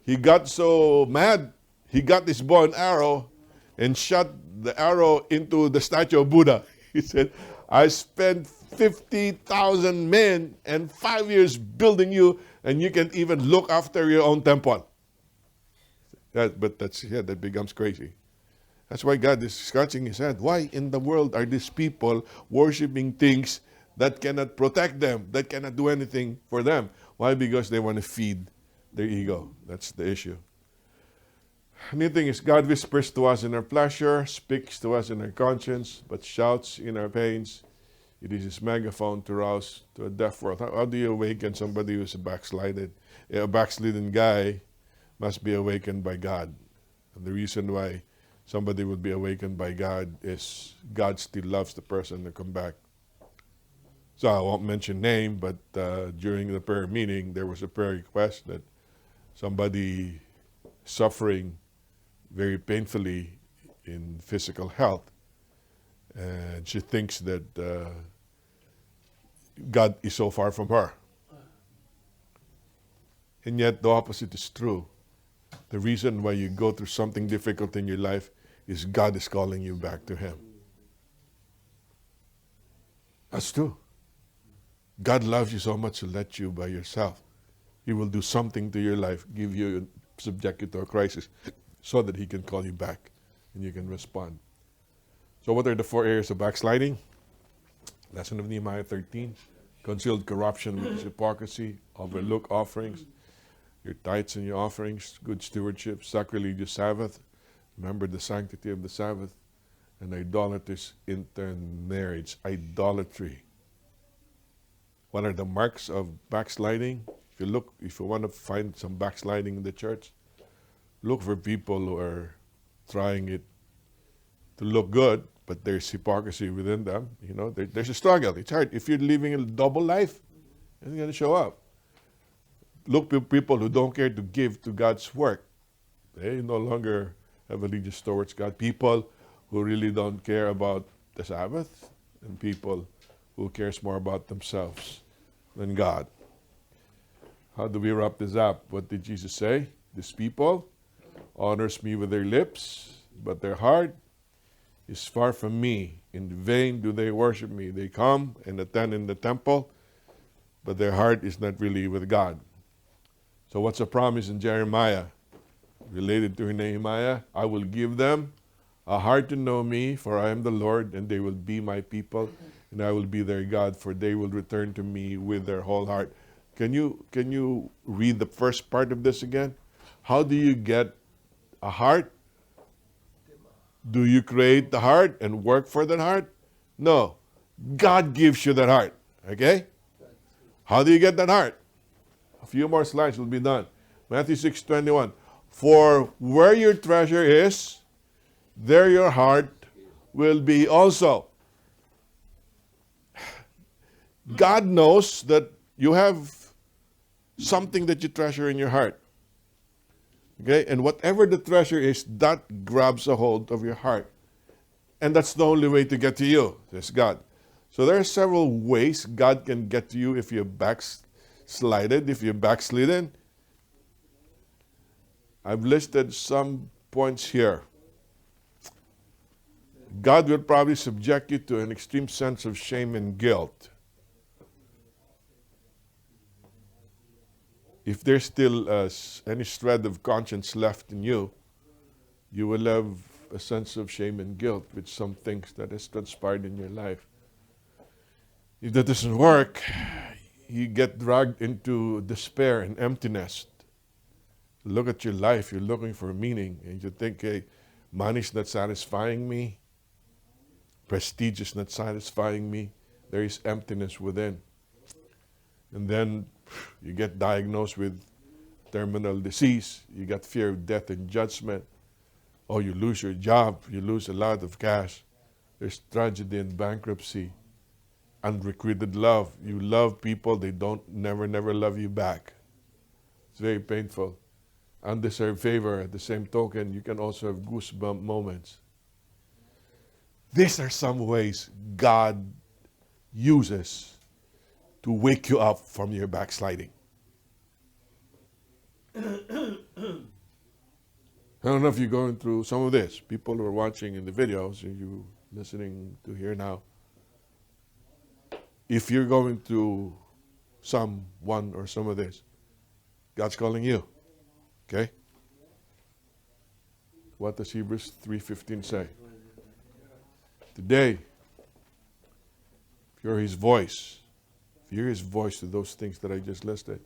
He got so mad, he got his bow and arrow and shot the arrow into the statue of Buddha. He said, I spent 50,000 men and 5 years building you, and you can even look after your own temple. That becomes crazy. That's why God is scratching his head. Why in the world are these people worshiping things that cannot protect them, that cannot do anything for them? Why? Because they want to feed their ego. That's the issue. New thing is, God whispers to us in our pleasure, speaks to us in our conscience, but shouts in our pains. It is his megaphone to rouse to a deaf world. How do you awaken somebody who's a backslidden guy? Must be awakened by God. And the reason why somebody would be awakened by God is God still loves the person to come back. So I won't mention name, but during the prayer meeting, there was a prayer request that somebody suffering very painfully in physical health, and she thinks that God is so far from her. And yet the opposite is true. The reason why you go through something difficult in your life is God is calling you back to him. That's true. God loves you so much to let you by yourself. He will do something to your life, give you, subject you to a crisis, so that he can call you back and you can respond. So what are the 4 areas of backsliding? Lesson of Nehemiah 13. Concealed corruption, which is hypocrisy. Overlook offerings. Your tithes and your offerings. Good stewardship. Sacrilegious Sabbath. Remember the sanctity of the Sabbath. And idolaters, intermarriage. Idolatry. What are the marks of backsliding? If you want to find some backsliding in the church, look for people who are trying it to look good, but there's hypocrisy within them. You know, there's a struggle. It's hard. If you're living a double life, it's going to show up. Look for people who don't care to give to God's work. They no longer have allegiance towards God. People who really don't care about the Sabbath, and people who cares more about themselves than God. How do we wrap this up? What did Jesus say? These people honors me with their lips, but their heart is far from me. In vain do they worship me. They come and attend in the temple, but their heart is not really with God. So what's the promise in Jeremiah? Related to Nehemiah, I will give them a heart to know me, for I am the Lord, and they will be my people, and I will be their God, for they will return to me with their whole heart. Can you read the first part of this again? How do you get a heart? Do you create the heart and work for that heart? No. God gives you that heart. Okay? How do you get that heart? A few more slides will be done. Matthew 6:21. For where your treasure is, there your heart will be also. God knows that you have something that you treasure in your heart. Okay? And whatever the treasure is, that grabs a hold of your heart. And that's the only way to get to you, says God. So there are several ways God can get to you if you're backslided, if you're backslidden. I've listed some points here. God will probably subject you to an extreme sense of shame and guilt. If there's still any shred of conscience left in you, you will have a sense of shame and guilt with some things that has transpired in your life. If that doesn't work, you get dragged into despair and emptiness. Look at your life, you're looking for meaning, and you think, hey, money's not satisfying me, prestige is not satisfying me, there is emptiness within. And then you get diagnosed with terminal disease, you got fear of death and judgment, or you lose your job, you lose a lot of cash, there's tragedy and bankruptcy, unrequited love. You love people, they don't never love you back. It's very painful. Undeserved favor, at the same token, you can also have goosebump moments. These are some ways God uses to wake you up from your backsliding. I don't know if you're going through some of this. People who are watching in the videos, and you listening to here now, if you're going through some one or some of this, God's calling you. Okay? What does Hebrews 3:15 say? Today, if you're His voice, if you hear His voice to those things that I just listed,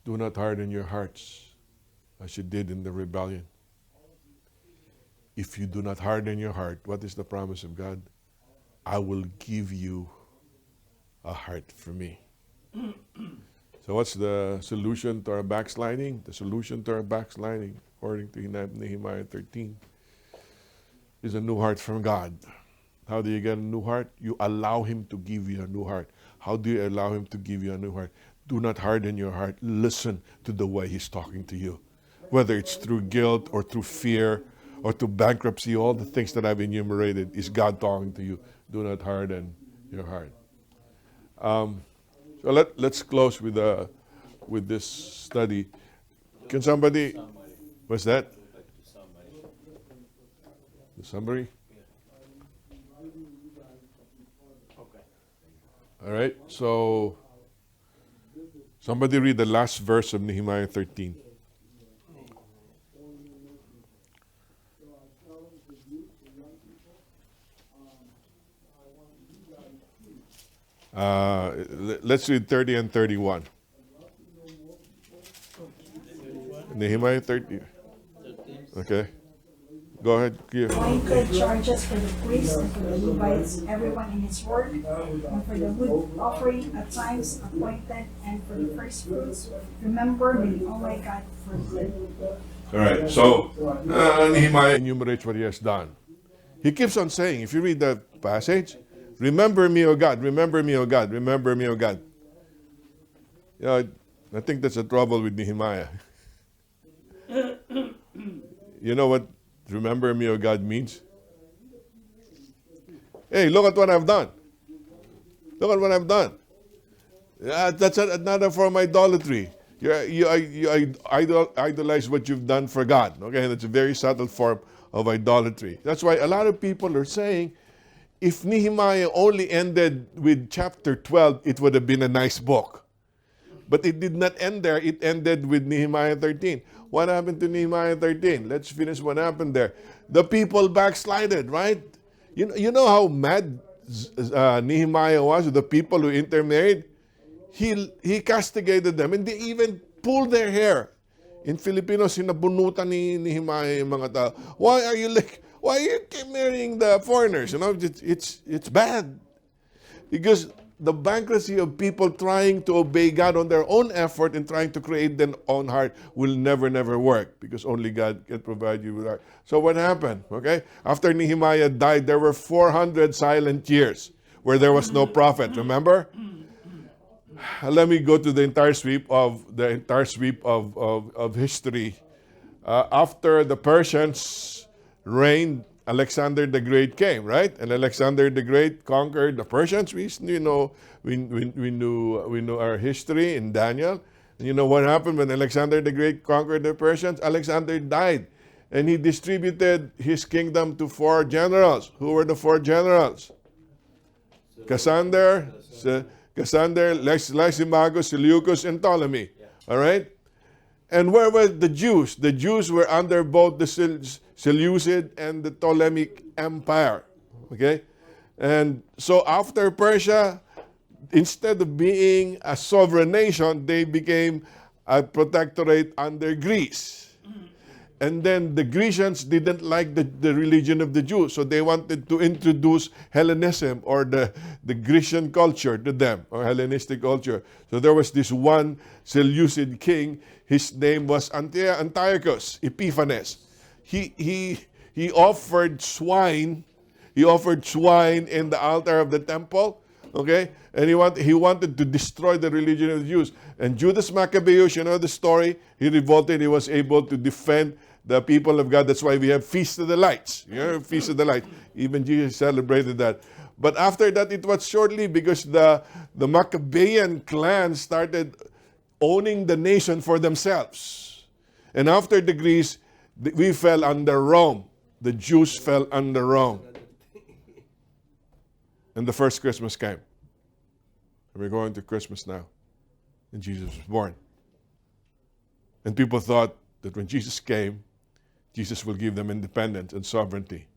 do not harden your hearts as you did in the rebellion. If you do not harden your heart, what is the promise of God? I will give you a heart for me. So what's the solution to our backsliding? The solution to our backsliding, according to Nehemiah 13, is a new heart from God. How do you get a new heart? You allow Him to give you a new heart. How do you allow Him to give you a new heart? Do not harden your heart. Listen to the way He's talking to you. Whether it's through guilt or through fear or through bankruptcy, all the things that I've enumerated, is God talking to you. Do not harden your heart. So let's close with this study. Can somebody, what's that? The summary? All right, so somebody read the last verse of Nehemiah 13. Let's read 30 and 31. Nehemiah 13. Okay. Go ahead.
Appointed charges for the priests and for the Levites, everyone in his work, and for the wood offering at times appointed, and for the first fruits. Remember me, O my God, for good.
All right. So Nehemiah enumerates what he has done. He keeps on saying, if you read the passage, remember me, O God, remember me, O God, remember me, O God. You know, I think that's the trouble with Nehemiah. You know what remember me, O God means? Hey, look at what I've done. Look at what I've done. That's another form of idolatry. You idolize what you've done for God. Okay, that's a very subtle form of idolatry. That's why a lot of people are saying, if Nehemiah only ended with chapter 12, it would have been a nice book. But it did not end there. It ended with Nehemiah 13. What happened to Nehemiah 13? Let's finish what happened there. The people backslided, right? You know how mad Nehemiah was with the people who intermarried? He castigated them, and they even pulled their hair. In Filipino, sinabunutan ni Nehemiah yung mga tao. Why are you keep marrying the foreigners? You know, it's bad. Because the bankruptcy of people trying to obey God on their own effort and trying to create their own heart will never work, because only God can provide you with heart. So what happened? Okay? After Nehemiah died, there were 400 silent years where there was no prophet. Remember? Let me go to the entire sweep of history. After the Persians reigned, Alexander the Great came, right? And Alexander the Great conquered the Persians. We knew our history in Daniel. And you know what happened when Alexander the Great conquered the Persians? Alexander died, and he distributed his kingdom to 4 generals. Who were the 4 generals? Cassander, Lysimachus, Seleucus, and Ptolemy. All right? And where were the Jews? The Jews were under both the Seleucid and the Ptolemaic Empire. Okay? And so after Persia, instead of being a sovereign nation, they became a protectorate under Greece. And then the Grecians didn't like the religion of the Jews, so they wanted to introduce Hellenism, or the Grecian culture to them, or Hellenistic culture. So there was this one Seleucid king. His name was Antiochus Epiphanes. He offered swine. He offered swine in the altar of the temple. Okay, and he wanted to destroy the religion of the Jews. And Judas Maccabeus, you know the story. He revolted. He was able to defend the people of God. That's why we have Feast of the Lights. You know, Feast of the Lights. Even Jesus celebrated that. But after that, it was shortly, because the Maccabean clan started owning the nation for themselves. And after the Greece, we fell under Rome. The Jews fell under Rome. And the first Christmas came. And we're going to Christmas now. And Jesus was born. And people thought that when Jesus came, Jesus will give them independence and sovereignty.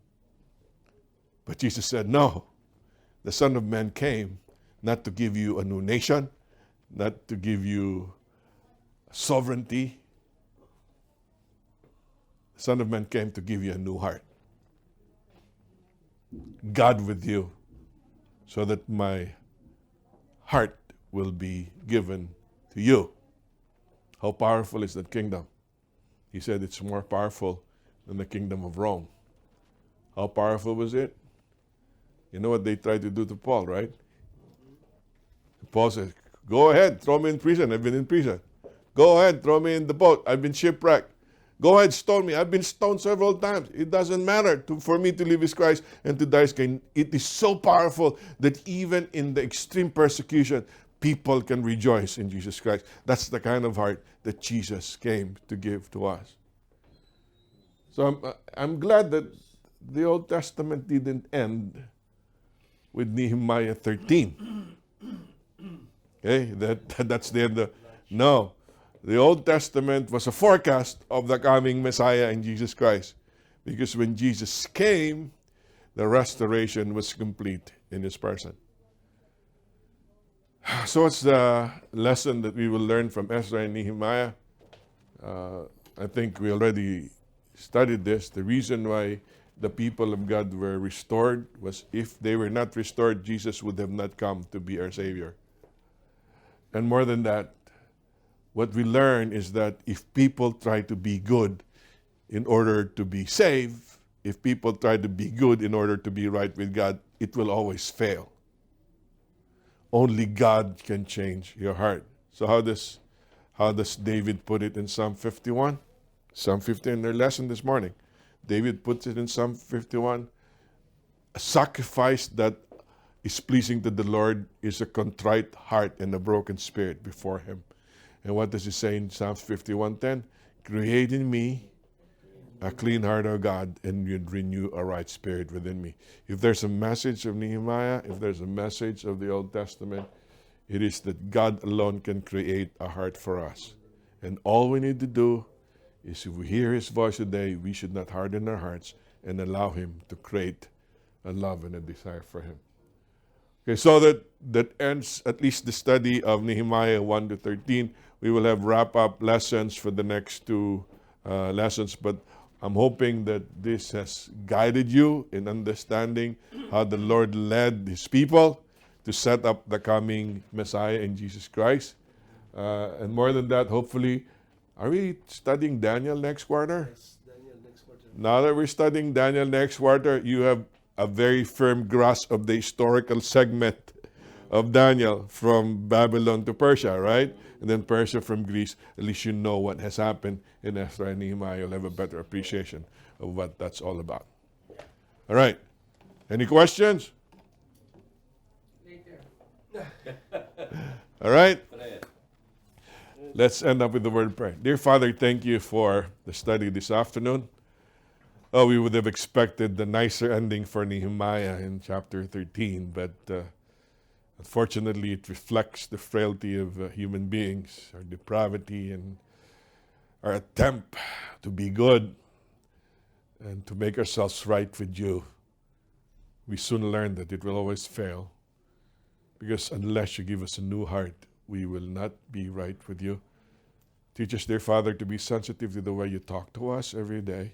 But Jesus said, no. The Son of Man came not to give you a new nation, not to give you sovereignty. The Son of Man came to give you a new heart. God with you, so that my heart will be given to you. How powerful is that kingdom? He said it's more powerful than the kingdom of Rome. How powerful was it? You know what they tried to do to Paul, right? Paul said, go ahead, throw me in prison. I've been in prison. Go ahead, throw me in the boat. I've been shipwrecked. Go ahead, stone me. I've been stoned several times. It doesn't matter. For me to live is Christ and to die is gain. It is so powerful that even in the extreme persecution, people can rejoice in Jesus Christ. That's the kind of heart that Jesus came to give to us. So I'm glad that the Old Testament didn't end with Nehemiah 13. Okay, that's the end. No, the Old Testament was a forecast of the coming Messiah in Jesus Christ. Because when Jesus came, the restoration was complete in His person. So what's the lesson that we will learn from Ezra and Nehemiah? I think we already studied this. The reason why the people of God were restored was if they were not restored, Jesus would have not come to be our Savior. And more than that, what we learn is that if people try to be good in order to be saved, if people try to be good in order to be right with God, it will always fail. Only God can change your heart. So how does David put it in Psalm 51? Psalm 51, their lesson this morning. David puts it in Psalm 51. A sacrifice that is pleasing to the Lord is a contrite heart and a broken spirit before Him. And what does He say in Psalm 51:10? Create in me a clean heart, O God, and you'd renew a right spirit within me. If there's a message of Nehemiah, if there's a message of the Old Testament, it is that God alone can create a heart for us. And all we need to do is if we hear His voice today, we should not harden our hearts and allow Him to create a love and a desire for Him. Okay, so that ends at least the study of Nehemiah 1 to 13. We will have wrap-up lessons for the next two lessons, but I'm hoping that this has guided you in understanding how the Lord led His people to set up the coming Messiah in Jesus Christ. And more than that, hopefully, are we studying Daniel next quarter?
Yes, Daniel next quarter.
Now that we're studying Daniel next quarter, you have a very firm grasp of the historical segment of Daniel from Babylon to Persia, right? And then Persia from Greece. At least you know what has happened in Ezra and Nehemiah. You'll have a better appreciation of what that's all about. All right. Any questions?
Later.
All right. Let's end up with the word of prayer. Dear Father, thank you for the study this afternoon. Oh, we would have expected the nicer ending for Nehemiah in chapter 13, but unfortunately it reflects the frailty of human beings, our depravity and our attempt to be good and to make ourselves right with you. We soon learn that it will always fail, because unless you give us a new heart, we will not be right with you. Teach us, dear Father, to be sensitive to the way you talk to us every day,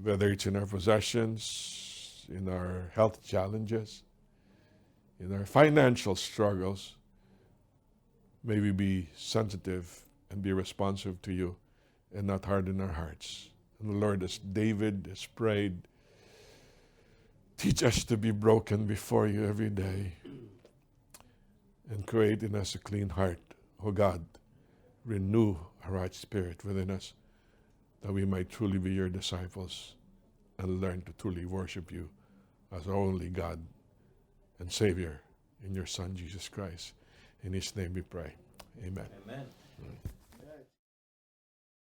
whether it's in our possessions, in our health challenges, in our financial struggles. May we be sensitive and be responsive to you and not harden our hearts. And Lord, as David has prayed, teach us to be broken before you every day and create in us a clean heart. Oh God, renew a right spirit within us, that we might truly be your disciples and learn to truly worship you as our only God and Savior in your Son, Jesus Christ. In His name we pray. Amen.
Amen.